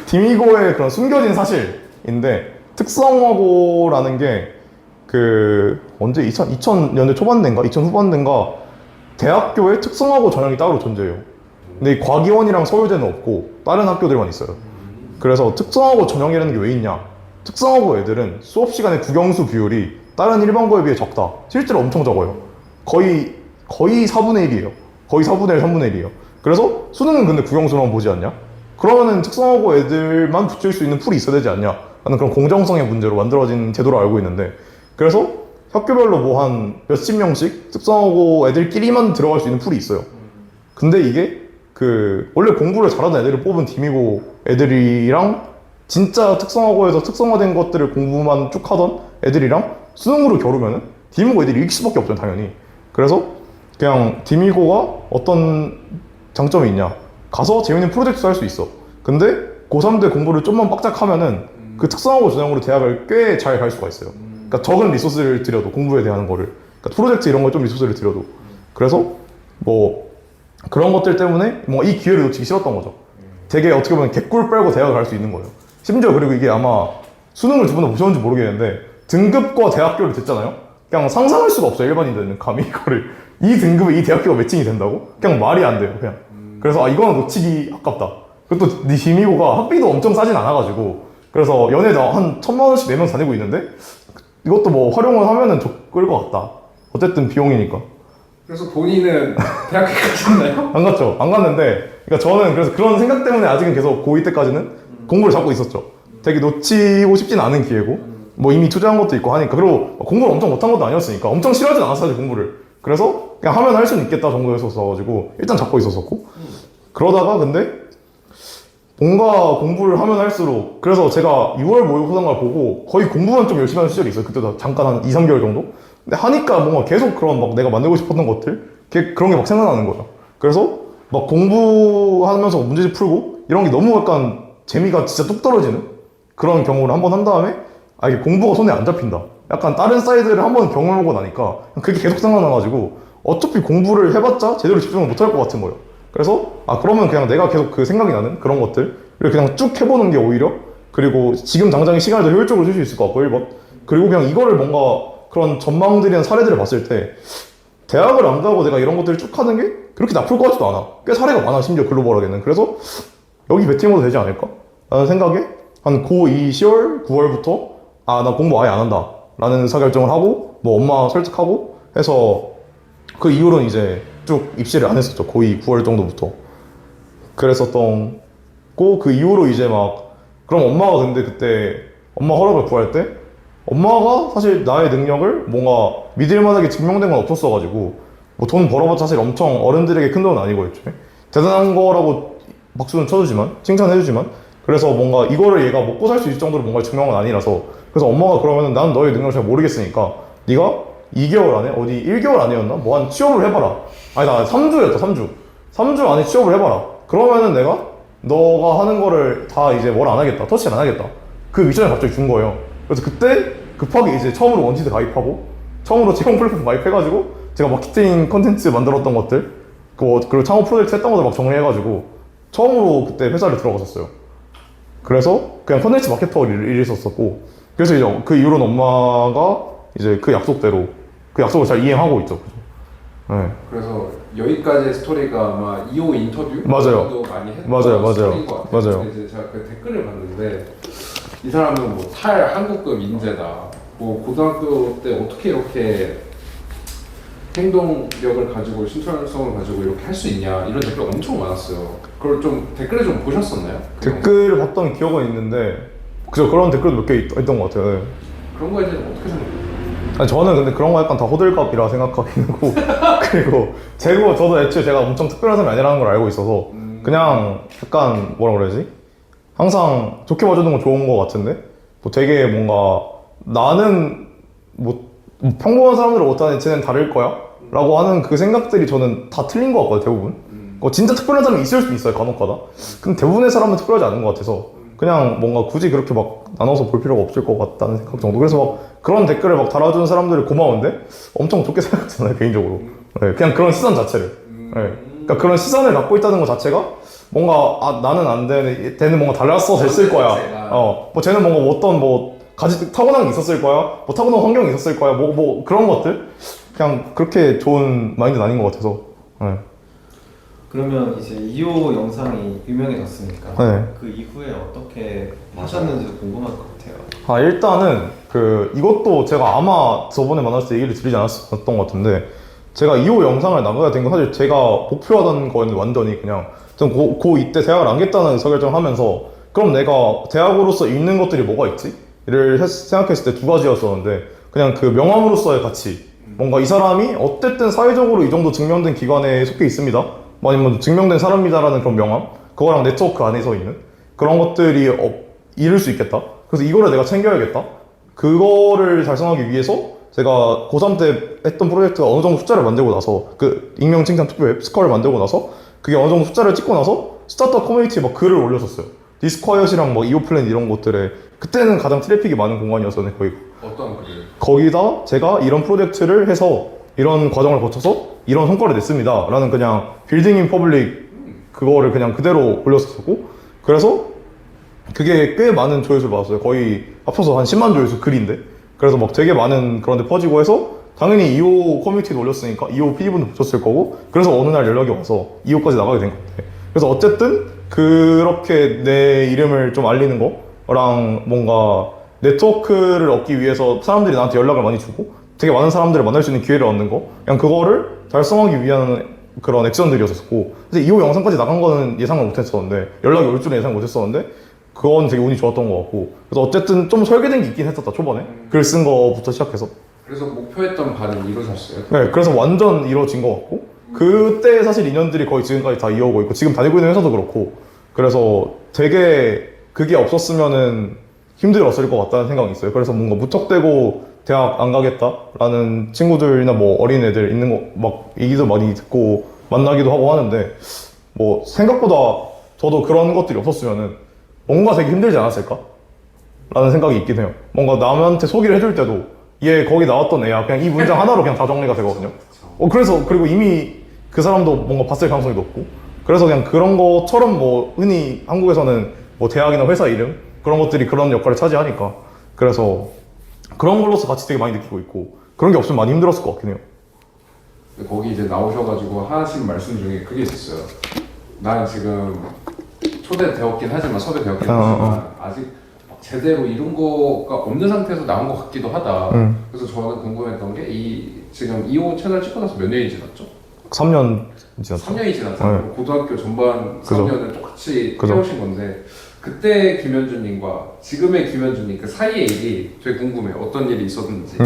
디미고의 그런 숨겨진 사실인데 특성화고라는 게 그 언제 2000년대 초반대인가 2000 후반대인가 대학교에 특성화고 전형이 따로 존재해요. 근데 이 과기원이랑 서울대는 없고 다른 학교들만 있어요. 그래서 특성화고 전형이라는 게 왜 있냐? 특성화고 애들은 수업 시간에 국영수 비율이 다른 일반고에 비해 적다. 실제로 엄청 적어요. 거의 4분의 1이에요. 거의 4분의 1, 3분의 1이에요. 그래서 수능은 근데 국영수만 보지 않냐? 그러면은 특성화고 애들만 붙일 수 있는 풀이 있어야 되지 않냐? 라는 그런 공정성의 문제로 만들어진 제도로 알고 있는데 그래서 학교별로 뭐 한 몇십 명씩 특성화고 애들끼리만 들어갈 수 있는 풀이 있어요. 근데 이게 그 원래 공부를 잘하는 애들을 뽑은 디미고 애들이랑 진짜 특성화고에서 특성화된 것들을 공부만 쭉 하던 애들이랑 수능으로 겨루면은 디미고 애들이 이길 수밖에 없잖아요, 당연히. 그래서 그냥 디미고가 어떤 장점이 있냐? 가서 재밌는 프로젝트도 할 수 있어. 근데 고3 때 공부를 좀만 빡짝 하면은 그 특성화고 전형으로 대학을 꽤 잘 갈 수가 있어요. 그러니까 적은 리소스를 들여도 공부에 대한 거를 그러니까 프로젝트 이런 걸 좀 리소스를 들여도 그래서 뭐 그런 것들 때문에 뭔가 이 기회를 놓치기 싫었던 거죠. 되게 어떻게 보면 개꿀 빨고 대학을 갈 수 있는 거예요. 심지어 그리고 이게 아마 수능을 두 번 다 보셨는지 모르겠는데 등급과 대학교를 듣잖아요. 그냥 상상할 수가 없어요. 일반인들은 감히 이거를 이 등급에 이 대학교가 매칭이 된다고? 그냥 말이 안 돼요. 그냥 그래서 이거는 놓치기 아깝다. 그리고 또 니 디미고가 학비도 엄청 싸진 않아가지고 그래서 연애 한 1000만 원씩 내면서 다니고 있는데 이것도 뭐 활용을 하면은 좋을 것 같다. 어쨌든 비용이니까. 그래서 본인은 대학교 가셨나요? 안 갔죠. 안 갔는데 그러니까 저는 그래서 그런 생각 때문에 아직은 계속 고2 때까지는 공부를 잡고 있었죠. 되게 놓치고 싶진 않은 기회고 뭐 이미 투자한 것도 있고 하니까 그리고 공부를 엄청 못한 것도 아니었으니까 엄청 싫어하진 않았어요 사실 공부를. 그래서 그냥 하면 할 수는 있겠다 정도였었어가지고 일단 잡고 있었었고 그러다가 근데 뭔가 공부를 하면 할수록 그래서 제가 6월 모의고사인가 보고 거의 공부만 좀 열심히 하는 시절이 있어요. 그때도 잠깐 한 2, 3개월 정도? 근데 하니까 뭔가 계속 그런 막 내가 만들고 싶었던 것들 그런 게 막 생각나는 거야. 그래서 막 공부하면서 문제집 풀고 이런 게 너무 약간 재미가 진짜 뚝 떨어지는 그런 경험을 한번 한 다음에 아 이게 공부가 손에 안 잡힌다. 약간 다른 사이드를 한번 경험해보고 나니까 그게 계속 생각나가지고 어차피 공부를 해봤자 제대로 집중을 못할 것 같은 거예요. 그래서 아 그러면 그냥 내가 계속 그 생각이 나는 그런 것들을 그냥 쭉 해보는 게 오히려 그리고 지금 당장의 시간을 더 효율적으로 쓸 수 있을 것 같고 1번 그리고 그냥 이거를 뭔가 그런 전망들이나 사례들을 봤을 때 대학을 안 가고 내가 이런 것들을 쭉 하는 게 그렇게 나쁠 것 같지도 않아. 꽤 사례가 많아 심지어 글로벌하게는. 그래서 여기 베팅해도 되지 않을까? 라는 생각에 한 고2 10월 9월부터 아 나 공부 아예 안 한다 라는 의사결정을 하고 뭐 엄마 설득하고 해서 그 이후로는 이제 쭉 입시를 안 했었죠. 고2 9월 정도부터. 그랬었던 고 그 이후로 이제 막 그럼 엄마가 근데 그때 엄마 허락을 구할 때 엄마가 사실 나의 능력을 뭔가 믿을만하게 증명된 건 없었어가지고 뭐 돈 벌어봤자 사실 엄청 어른들에게 큰 돈은 아니고 애초에 대단한 거라고 박수는 쳐주지만 칭찬해주지만 그래서 뭔가 이거를 얘가 먹고 살 수 있을 정도로 뭔가 증명은 아니라서 그래서 엄마가 그러면은 난 너의 능력을 잘 모르겠으니까 네가 2개월 안에 어디 1개월 안에였나? 뭐 한 취업을 해봐라. 아니 나 3주였다 3주 안에 취업을 해봐라. 그러면은 내가 너가 하는 거를 다 이제 뭘 안 하겠다 터치를 안 하겠다 그 미션을 갑자기 준 거예요. 그래서 그때 급하게 이제 처음으로 원티드 가입하고 처음으로 채용 플랫폼 가입해가지고 제가 마케팅 컨텐츠 만들었던 것들 그리고 창업 프로젝트 했던 것들 막 정리해가지고 처음으로 그때 회사를 들어갔었어요. 그래서 그냥 컨텐츠 마케터 일을 했었었고 그래서 이제 그 이후로는 엄마가 이제 그 약속대로 그 약속을 잘 이행하고 있죠. 네. 그래서 여기까지의 스토리가 아마 2호 인터뷰 맞아요. 도 많이 했던 맞아요. 스토리인 것 같아요. 맞아요. 근데 이제 제가 그 댓글을 봤는데 이 사람은 뭐 탈 한국급 인재다. 뭐 고등학교 때 어떻게 이렇게 행동력을 가지고 신선성을 가지고 이렇게 할 수 있냐 이런 댓글 엄청 많았어요. 그걸 좀 댓글에 좀 보셨었나요? 댓글을 봤던 기억은 있는데 그죠 그런 댓글도 몇 개 있던 것 같아요. 네. 그런 거에 대해서 어떻게 생각해요? 아니, 저는 근데 그런 거 약간 다 호들갑이라 생각하긴 하고 그리고 저도 애초에 제가 엄청 특별한 사람이 아니라는 걸 알고 있어서 그냥 약간 뭐라 그래야지? 항상 좋게 봐주는 건 좋은 거 같은데 뭐 되게 뭔가 나는 뭐 평범한 사람들을 못하는 쟤는 다를 거야? 라고 하는 그 생각들이 저는 다 틀린 것 같거든요, 대부분. 진짜 특별한 사람이 있을 수도 있어요, 간혹가다. 근데 대부분의 사람은 특별하지 않은 것 같아서 그냥 뭔가 굳이 그렇게 막 나눠서 볼 필요가 없을 것 같다는 생각 정도. 그래서 막 그런 댓글을 막 달아주는 사람들이 고마운데 엄청 좋게 생각하잖아요, 개인적으로. 네, 그냥 그런 시선 자체를. 네. 그러니까 그런 시선을 갖고 있다는 것 자체가 뭔가 나는 안 되는 뭔가 달랐어 됐을 거야. 뭐 쟤는 뭔가 어떤 타고난 게 있었을 거야. 뭐 타고난 환경이 있었을 거야. 뭐 그런 것들 그냥 그렇게 좋은 마인드는 아닌 것 같아서. 네. 그러면 이제 2호 영상이 유명해졌으니까 네. 그 이후에 어떻게 하셨는지도 궁금할 것 같아요. 일단은 이것도 제가 아마 저번에 만났을 때 얘기를 드리지 않았던 것 같은데 제가 2호 영상을 나가야 된 건 사실 제가 목표하던 거는 완전히 그냥 전 이때 대학을 안 겠다는 의사결정을 하면서 그럼 내가 대학으로서 잃는 것들이 뭐가 있지? 를 생각했을 때 두 가지였었는데 그냥 그 명함으로서의 가치 뭔가 이 사람이 어쨌든 사회적으로 이 정도 증명된 기관에 속해 있습니다. 아니면 증명된 사람이다라는 그런 명함 그거랑 네트워크 안에 서 있는 그런 것들이 이룰 수 있겠다. 그래서 이거를 내가 챙겨야겠다. 그거를 달성하기 위해서 제가 고3 때 했던 프로젝트가 어느 정도 숫자를 만들고 나서 그 익명 칭찬 투표 앱 스쿼어를 만들고 나서 그게 어느 정도 숫자를 찍고 나서 스타트업 커뮤니티에 막 글을 올렸었어요. 디스콰이엇이랑 뭐 이오플랜 이런 곳들에 그때는 가장 트래픽이 많은 공간이었었는데 거기가. 어떤 글을? 거기다 제가 이런 프로젝트를 해서 이런 과정을 거쳐서 이런 성과를 냈습니다 라는 그냥 빌딩 인 퍼블릭 그거를 그냥 그대로 올렸었고 그래서 그게 꽤 많은 조회수를 받았어요. 거의 합쳐서 한 10만 조회수 글인데 그래서 막 되게 많은 그런 데 퍼지고 해서 당연히 2호 커뮤니티도 올렸으니까 2호 PD분도 보셨을 거고 그래서 어느 날 연락이 와서 2호까지 나가게 된 건데 그래서 어쨌든 그렇게 내 이름을 좀 알리는 거랑 뭔가 네트워크를 얻기 위해서 사람들이 나한테 연락을 많이 주고 되게 많은 사람들을 만날 수 있는 기회를 얻는 거 그냥 그거를 달성하기 위한 그런 액션들이었었고 근데 2호 영상까지 나간 거는 예상을 못했었는데 연락이 올 줄은 예상 못했었는데 그건 되게 운이 좋았던 것 같고 그래서 어쨌든 좀 설계된 게 있긴 했었다 초반에 글 쓴 거부터 시작해서 그래서 목표했던 바는 이루어졌어요? 네 그래서 완전 이루어진 것 같고 그때 사실 인연들이 거의 지금까지 다 이어오고 있고 지금 다니고 있는 회사도 그렇고 그래서 되게 그게 없었으면은 힘들었을 것 같다는 생각이 있어요. 그래서 뭔가 무턱대고 대학 안 가겠다라는 친구들이나 뭐 어린애들 있는 거 막 얘기도 많이 듣고 만나기도 하고 하는데 뭐 생각보다 저도 그런 것들이 없었으면은 뭔가 되게 힘들지 않았을까? 라는 생각이 있긴 해요. 뭔가 남한테 소개를 해줄 때도 얘 거기 나왔던 애야 그냥 이 문장 하나로 그냥 다 정리가 되거든요. 그래서 그리고 이미 그 사람도 뭔가 봤을 가능성이 높고 그래서 그냥 그런 것처럼 뭐 흔히 한국에서는 뭐 대학이나 회사 이름 그런 것들이 그런 역할을 차지하니까 그래서 그런 걸로서 같이 되게 많이 느끼고 있고 그런 게 없으면 많이 힘들었을 것 같긴 해요. 거기 이제 나오셔가지고 하신 말씀 중에 그게 있었어요. 난 지금 초대되었긴 하지만 섭외되었긴 하지만 아직 막 제대로 이룬 거가 없는 상태에서 나온 것 같기도 하다. 그래서 저는 궁금했던 게 지금 2호 채널 찍고 나서 몇 년이 지났죠? 3년 지났죠. 3년이 지났잖아요. 네. 고등학교 전반 그죠. 3년을 똑같이 그죠. 해오신 건데 그때 김현준님과 지금의 김현준님 그 사이의 일이 되게 궁금해요. 어떤 일이 있었는지.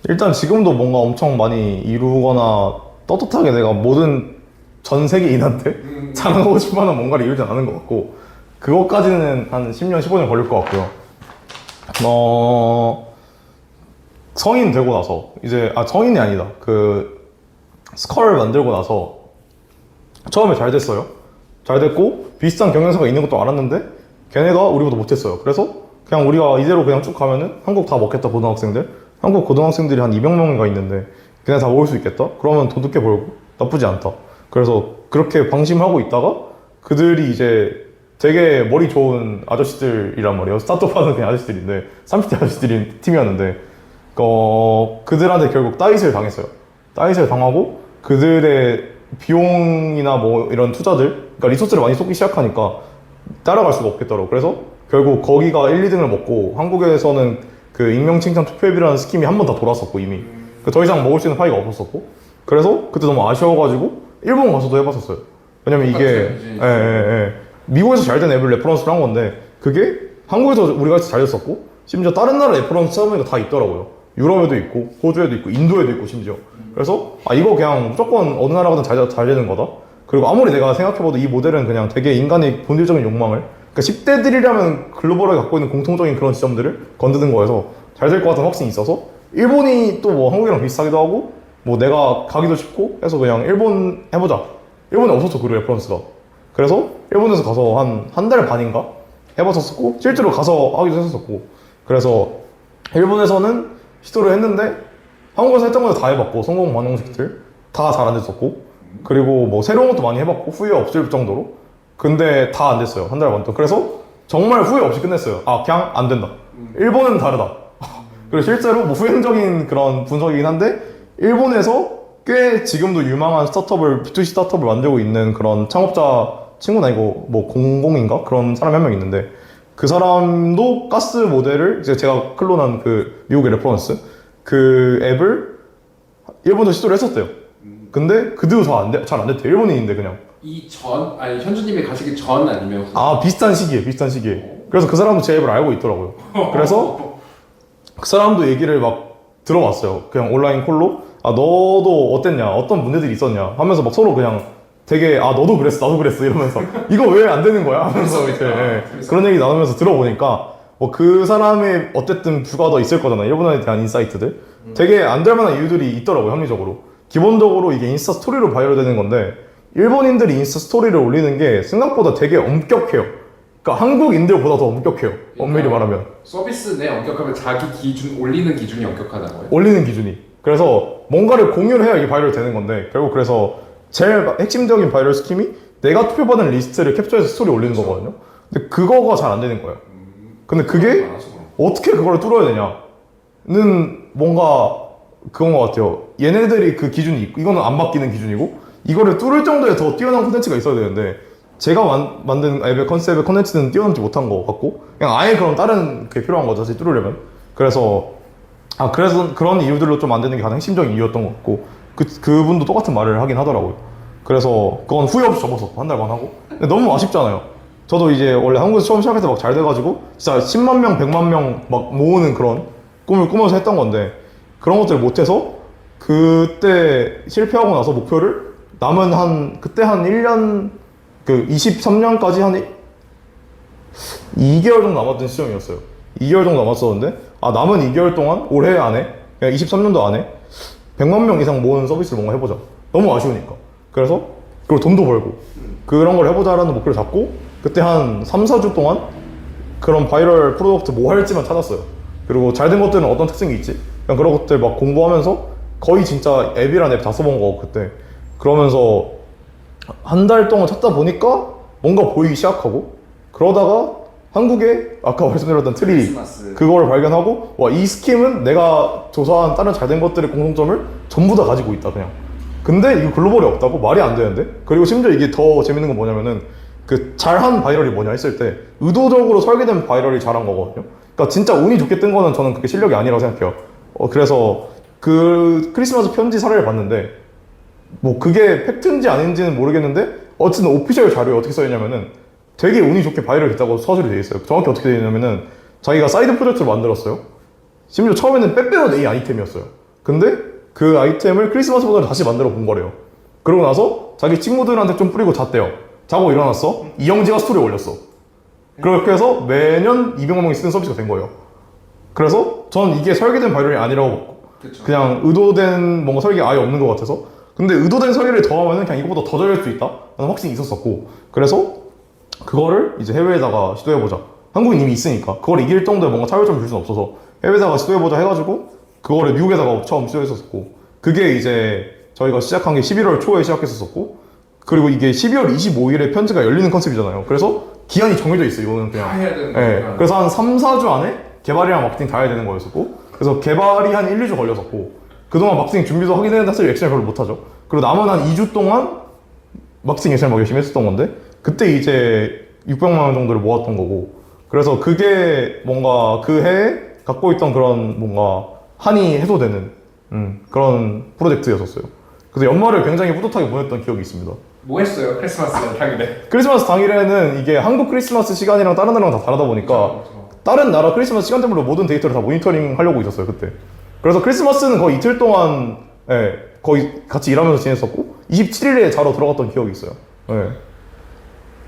일단 지금도 뭔가 엄청 많이 이루거나 떳떳하게 내가 모든 전 세계인한테 자랑하고 싶어 하는 뭔가를 이루지 않은 것 같고 그것까지는 한 10년, 15년 걸릴 것 같고요. 성인 되고 나서 이제 성인이 아니다. 그 스컬을 만들고 나서 처음에 잘 됐어요. 잘 됐고 비슷한 경영사가 있는 것도 알았는데 걔네가 우리보다 못했어요. 그래서 그냥 우리가 이대로 그냥 쭉 가면은 한국 다 먹겠다. 고등학생들 한국 고등학생들이 한 200명인가 있는데 걔네 다 먹을 수 있겠다? 그러면 돈 늦게 벌고 나쁘지 않다. 그래서 그렇게 방심하고 있다가 그들이 이제 되게 머리 좋은 아저씨들이란 말이에요. 스타트업하는 그냥 아저씨들인데 30대 아저씨들인 팀이었는데 그들한테 결국 따잇을 당했어요. 따잇을 당하고 그들의 비용이나 뭐 이런 투자들 그러니까 리소스를 많이 쏟기 시작하니까 따라갈 수가 없겠더라고. 그래서 결국 거기가 1, 2등을 먹고 한국에서는 그 익명 칭찬 투표 앱이라는 스킴이 한 번 다 돌았었고 이미 더 이상 먹을 수 있는 파이가 없었었고 그래서 그때 너무 아쉬워가지고 일본 가서도 해봤었어요. 왜냐면 이게 미국에서 잘 된 앱을 레퍼런스를 한 건데 그게 한국에서 우리가 잘 됐었고 심지어 다른 나라 레퍼런스 찾아보니까 다 있더라고요. 유럽에도 있고 호주에도 있고 인도에도 있고 심지어. 그래서 이거 그냥 무조건 어느 나라가든 잘 되는 거다. 그리고 아무리 내가 생각해봐도 이 모델은 그냥 되게 인간의 본질적인 욕망을, 그러니까 10대들이라면 글로벌하게 갖고 있는 공통적인 그런 지점들을 건드는 거여서 잘 될 것 같은 확신이 있어서, 일본이 또 뭐 한국이랑 비슷하기도 하고 뭐 내가 가기도 쉽고 해서 그냥 일본 해보자. 일본에 없었죠, 그 레퍼런스가. 그래서 일본에서 가서 한 달 반인가 해봤었고, 실제로 가서 하기도 했었고, 그래서 일본에서는 시도를 했는데 한국에서 했던 것도 다 해봤고, 성공 방정식들 다 잘 안 됐었고, 그리고 뭐 새로운 것도 많이 해봤고 후회 없을 정도로. 근데 다 안 됐어요, 한 달 반 동안. 그래서 정말 후회 없이 끝냈어요. 그냥 안 된다. 일본은 다르다. 그리고 실제로 뭐 후행적인 그런 분석이긴 한데, 일본에서 꽤 지금도 유망한 스타트업을, B2C 스타트업을 만들고 있는 그런 창업자 친구는 아니고 뭐 공공인가? 그런 사람이 한 명 있는데, 그 사람도 가스 모델을, 이제 제가 클론한 그 미국의 레퍼런스 그 앱을 일본에서 시도를 했었대요. 근데 그 뒤로 잘 안 됐대요. 일본인인데 그냥. 아니 현주님이 가시기 전 아니면 후? 비슷한 시기에. 그래서 그 사람도 제 앱을 알고 있더라고요. 그래서 그 사람도 얘기를 막 들어봤어요. 그냥 온라인 콜로. 너도 어땠냐? 어떤 문제들이 있었냐? 하면서 막 서로 그냥 되게 너도 그랬어, 나도 그랬어 이러면서 이거 왜 안 되는 거야? 하면서 이제 그런 얘기 나누면서 들어보니까 뭐 그 사람의 어쨌든 부가 더 있을 거잖아요. 일본에 대한 인사이트들. 되게 안 될 만한 이유들이 있더라고요, 합리적으로. 기본적으로 이게 인스타 스토리로 바이럴되는 건데, 일본인들이 인스타 스토리를 올리는 게 생각보다 되게 엄격해요. 그러니까 한국인들보다 더 엄격해요, 엄밀히 말하면. 서비스 내 엄격하면 자기 기준, 올리는 기준이 엄격하다고요? 올리는 기준이. 그래서 뭔가를 공유를 해야 이게 바이럴 되는 건데, 결국 그래서 제일 핵심적인 바이럴 스킴이 내가 투표받은 리스트를 캡처해서 스토리 올리는 거거든요. 근데 그거가 잘 안 되는 거예요. 근데 그게 어떻게 그걸 뚫어야 되냐는 뭔가 그건 것 같아요. 얘네들이 그 기준이 있고, 이거는 안 바뀌는 기준이고, 이거를 뚫을 정도의 더 뛰어난 콘텐츠가 있어야 되는데, 제가 만든 앱의 컨셉의 콘텐츠는 뛰어넘지 못한 것 같고, 그냥 아예 그런 다른 게 필요한 거죠, 사실 뚫으려면. 그래서 그런 이유들로 좀 안 되는 게 가장 핵심적인 이유였던 것 같고, 그분도 똑같은 말을 하긴 하더라고요. 그래서 그건 후회 없이 접었었고, 한 달 반 하고. 근데 너무 아쉽잖아요. 저도 이제 원래 한국에서 처음 시작할 때 막 잘 돼가지고 진짜 10만 명, 100만 명 막 모으는 그런 꿈을 꾸면서 했던 건데, 그런 것들을 못해서 그때 실패하고 나서 목표를 남은 그때 한 1년, 23년까지 한 2개월 정도 남았던 시점이었어요. 2개월 정도 남았었는데, 남은 2개월 동안 올해 안에, 그냥 23년도 안에 100만 명 이상 모으는 서비스를 뭔가 해보자. 너무 아쉬우니까. 그래서 그리고 돈도 벌고 그런 걸 해보자라는 목표를 잡고, 그때 한 3, 4주 동안 그런 바이럴 프로덕트 뭐 할지만 찾았어요. 그리고 잘 된 것들은 어떤 특징이 있지? 그냥 그런 것들 막 공부하면서 거의 진짜 앱이란 앱 다 써본 거고, 그때. 그러면서 한 달 동안 찾다 보니까 뭔가 보이기 시작하고, 그러다가 한국에 아까 말씀드렸던 트리, 그거를 발견하고, 이 스킴은 내가 조사한 다른 잘 된 것들의 공통점을 전부 다 가지고 있다, 그냥. 근데 이거 글로벌이 없다고? 말이 안 되는데? 그리고 심지어 이게 더 재밌는 건 뭐냐면은, 잘한 바이럴이 뭐냐 했을 때, 의도적으로 설계된 바이럴이 잘한 거거든요. 그러니까 진짜 운이 좋게 뜬 거는 저는 그게 실력이 아니라고 생각해요. 그래서 그 크리스마스 편지 사례를 봤는데, 뭐 그게 팩트인지 아닌지는 모르겠는데, 어쨌든 오피셜 자료에 어떻게 써있냐면은 되게 운이 좋게 바이럴 됐다고 서술이 돼 있어요. 정확히 어떻게 되어 있냐면은, 자기가 사이드 프로젝트를 만들었어요. 심지어 처음에는 빼빼로 A 아이템이었어요. 근데 그 아이템을 크리스마스 버전으로 다시 만들어 본 거래요. 그러고 나서 자기 친구들한테 좀 뿌리고 잤대요. 자고 일어났어. 이영지가 스토리 올렸어. 그렇게 해서 매년 200만 명이 쓰는 서비스가 된 거예요. 그래서 전 이게 설계된 바이럴이 아니라고 봤고, 그냥 의도된 뭔가 설계가 아예 없는 것 같아서. 근데 의도된 설계를 더하면 그냥 이거보다 더 잘할 수 있다 라는 확신이 있었었고, 그래서 그거를 이제 해외에다가 시도해보자. 한국인 이미 있으니까 그걸 이길 정도의 뭔가 차별점을 줄 수는 없어서 해외에다가 시도해보자 해가지고 그거를 미국에다가 처음 시도했었고, 그게 이제 저희가 시작한 게 11월 초에 시작했었고, 그리고 이게 12월 25일에 편지가 열리는 컨셉이잖아요. 그래서 기한이 정해져 있어요, 이거는 그냥. 다 해야 되는 거예요. 그래서 한 3, 4주 안에 개발이랑 마케팅 다 해야 되는 거였었고, 그래서 개발이 한 1, 2주 걸렸었고, 그동안 마케팅 준비도 하긴 했는데 사실 액션을 별로 못하죠. 그리고 남은 한 2주 동안 마케팅 액션을 막 열심히 했었던 건데, 그때 이제 600만 원 정도를 모았던 거고, 그래서 그게 뭔가 그 해에 갖고 있던 그런 뭔가 한이 해소되는 그런 프로젝트였었어요. 그래서 연말을 굉장히 뿌듯하게 보냈던 기억이 있습니다. 뭐 했어요? 크리스마스 당일에? 크리스마스 당일에는 이게 한국 크리스마스 시간이랑 다른 나라랑 다 다르다 보니까, 그렇죠. 다른 나라 크리스마스 시간대별로 모든 데이터를 다 모니터링 하려고 있었어요 그때. 그래서 크리스마스는 거의 이틀 동안 거의 같이 일하면서 지냈었고 27일에 자러 들어갔던 기억이 있어요.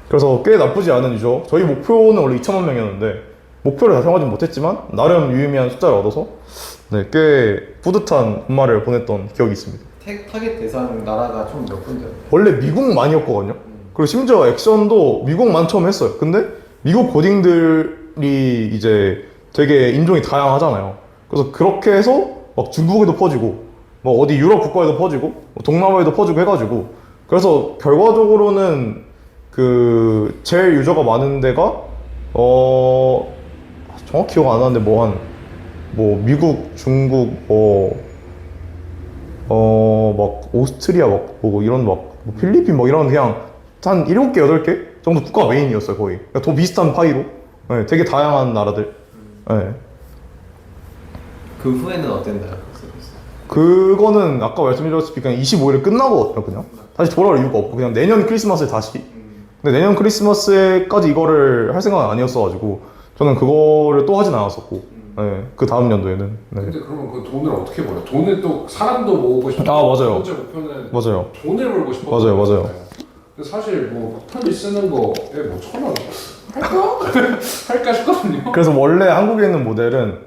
그래서 꽤 나쁘지 않은 유저. 저희 목표는 원래 2천만 명이었는데 목표를 달성하지 못했지만 나름 유의미한 숫자를 얻어서 꽤 뿌듯한 연말을 보냈던 기억이 있습니다. 타겟 대상 나라가 총 몇 군데요? 원래 미국만이었거든요. 그리고 심지어 액션도 미국만 처음 했어요. 근데 미국 고딩들이 이제 되게 인종이 다양하잖아요. 그래서 그렇게 해서 막 중국에도 퍼지고 뭐 어디 유럽 국가에도 퍼지고 뭐 동남아에도 퍼지고 해가지고 그래서 결과적으로는 그 제일 유저가 많은 데가 정확히 기억 안 나는데 뭐 미국, 중국, 막 오스트리아 뭐 이런 뭐 필리핀 뭐 이런 그냥 한 7개, 8개 정도 국가가 메인이었어요 거의. 그러니까 더 비슷한 파이로 되게 다양한 나라들. 그 후에는 어땠나요? 그거는 아까 말씀드렸다시피 그냥 25일에 끝나거든요 그냥. 다시 돌아올 이유가 없고 그냥 내년 크리스마스에 다시. 근데 내년 크리스마스에까지 이거를 할 생각은 아니었어가지고 저는 그거를 또 하진 않았었고 그 다음 연도에는. 근데 그러면 그 돈을 어떻게 벌어요? 돈을 또 사람도 모으고 싶고 맞아요. 두 번째 목표는 맞아요. 돈을 벌고 싶어. 맞아요. 근데 사실 뭐 편지 쓰는 거에 뭐 1,000원 할까? 할까 싶거든요. 그래서 원래 한국에 있는 모델은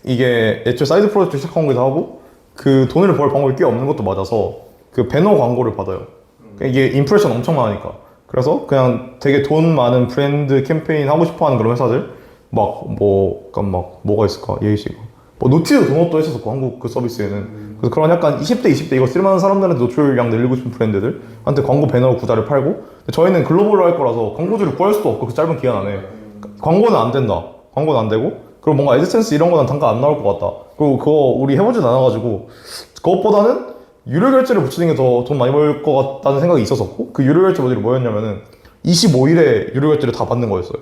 이게 애초에 사이드 프로젝트 시작한 거기도 하고 그 돈을 벌 방법이 꽤 없는 것도 맞아서 그 배너 광고를 받아요. 이게 임프레션 엄청 많으니까. 그래서 그냥 되게 돈 많은 브랜드 캠페인 하고 싶어 하는 그런 회사들 뭐가 있을까? 예시가 뭐 노티드 도넛도 했었고 한국 그 서비스에는. 그래서 그런 약간 20대 20대 이거 쓸만한 사람들한테 노출량 늘리고 싶은 브랜드들한테 광고 배너 구다를 팔고 저희는 글로벌로 할 거라서 광고주를 구할 수도 없고 그 짧은 기간 안에 광고는 안 된다. 광고는 안 되고 그리고 뭔가 애드센스 이런 거는 단가 안 나올 것 같다. 그리고 그거 우리 해보진 않아가지고 그것보다는 유료 결제를 붙이는 게 더 돈 많이 벌 것 같다는 생각이 있었었고 그 유료 결제 모델이 뭐였냐면은 25일에 유료 결제를 다 받는 거였어요.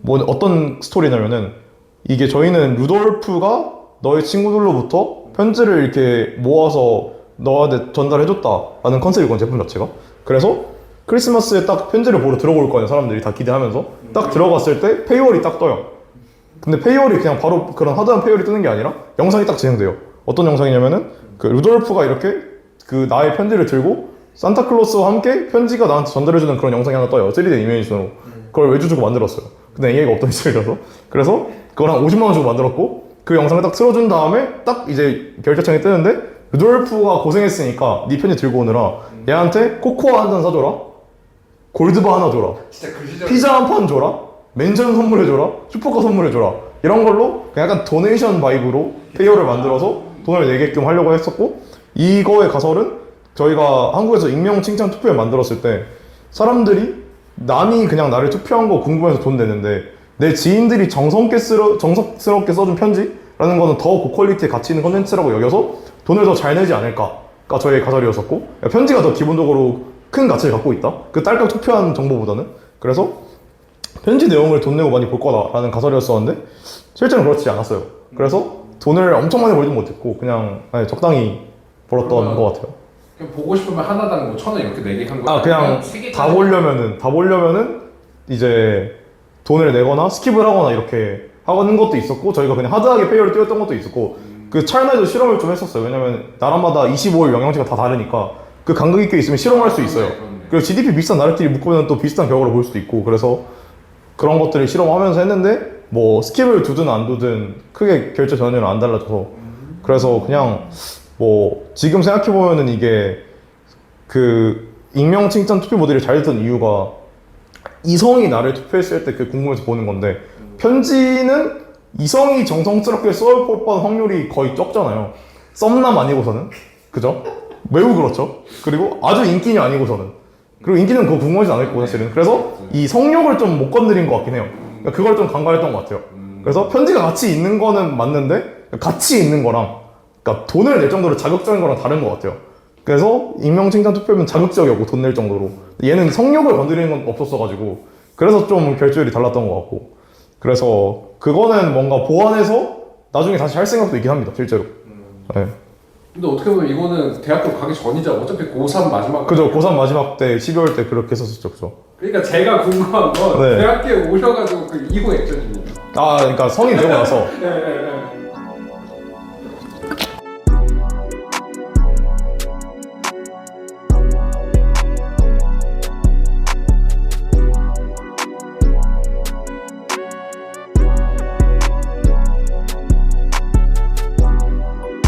뭐 어떤 스토리냐면은 이게 저희는 루돌프가 너의 친구들로부터 편지를 이렇게 모아서 너한테 전달해줬다라는 컨셉이거든 제품 자체가. 그래서 크리스마스에 딱 편지를 보러 들어올 거예요 사람들이 다 기대하면서. 딱 들어갔을 때 페이월이 딱 떠요. 근데 페이월이 그냥 바로 그런 하드한 페이월이 뜨는 게 아니라 영상이 딱 진행돼요. 어떤 영상이냐면은 그 루돌프가 이렇게 그 나의 편지를 들고 산타클로스와 함께 편지가 나한테 전달해주는 그런 영상이 하나 떠요. 3D 애니메이션으로. 그걸 외주 주고 만들었어요. 근데 AI가 없던 시절이라서. 그래서 그걸 한 50만 원 주고 만들었고 그 영상을 딱 틀어준 다음에 딱 이제 결제창이 뜨는데 루돌프가 고생했으니까 네 편지 들고 오느라 얘한테 코코아 한 잔 사줘라, 골드바 하나 줘라, 진짜 그 시절 피자 한 판 줘라, 맨션 선물해줘라, 슈퍼카 선물해줘라 이런 걸로 그냥 약간 도네이션 바이브로 페이어를 만들어서 돈을 내게끔 하려고 했었고 이거의 가설은 저희가 한국에서 익명 칭찬 투표를 만들었을 때 사람들이 남이 그냥 나를 투표한 거 궁금해서 돈 내는데 내 지인들이 정성스럽게 써준 편지라는 거는 더 고퀄리티의 가치 있는 컨텐츠라고 여겨서 돈을 더 잘 내지 않을까가 저의 가설이었었고 편지가 더 기본적으로 큰 가치를 갖고 있다. 그 딸깍 투표한 정보보다는. 그래서 편지 내용을 돈 내고 많이 볼 거다라는 가설이었었는데 실제는 그렇지 않았어요. 그래서 돈을 엄청 많이 벌진 못했고 그냥 적당히 벌었던 것 같아요. 그냥 보고 싶으면 하나당 뭐 1,000원 이렇게 내게 한 거. 그냥 다 보려면은 이제 돈을 내거나 스킵을 하거나 이렇게 하는 것도 있었고 저희가 그냥 하드하게 페이어를 띄웠던 것도 있었고 그 차이나에도 실험을 좀 했었어요. 왜냐면 나라마다 25일 영양제가 다 다르니까 그 간격이 꽤 있으면 실험할 수 있어요. 그리고 GDP 비슷한 나라끼리 묶으면 또 비슷한 결과를 볼 수도 있고 그래서 그런 것들을 실험하면서 했는데 뭐 스킵을 두든 안 두든 크게 결제 전환율은 안 달라져서 그래서 그냥 뭐 지금 생각해보면은 이게 그 익명 칭찬 투표 모델이 잘 됐던 이유가 이성이 나를 투표했을 때 그 궁금해서 보는 건데 편지는 이성이 정성스럽게 써볼 법한 확률이 거의 적잖아요. 썸남 아니고서는. 그죠? 매우 그렇죠. 그리고 아주 인기녀 아니고서는. 그리고 인기는 그거 궁금하지 않을 거고 사실은. 그래서 이 성욕을 좀 못 건드린 것 같긴 해요. 그러니까 그걸 좀 간과했던 것 같아요. 그래서 편지가 같이 있는 거는 맞는데 같이 있는 거랑 그러니까 돈을 낼 정도로 자극적인 거랑 다른 것 같아요. 그래서 익명 칭찬 투표면 자극적이었고 돈 낼 정도로 얘는 성욕을 건드리는 건 없었어가지고 그래서 좀 결제율이 달랐던 것 같고 그래서 그거는 뭔가 보완해서 나중에 다시 할 생각도 있긴 합니다 실제로. 네. 근데 어떻게 보면 이거는 대학교 가기 전이죠. 어차피 고3 마지막. 그죠. 고3 마지막 때 12월 때 그렇게 했었었죠. 그죠. 그러니까 제가 궁금한 건 네. 대학교에 오셔가지고 그 이후 액션입니다. 아 그러니까 성인 되고 나서 네, 네, 네.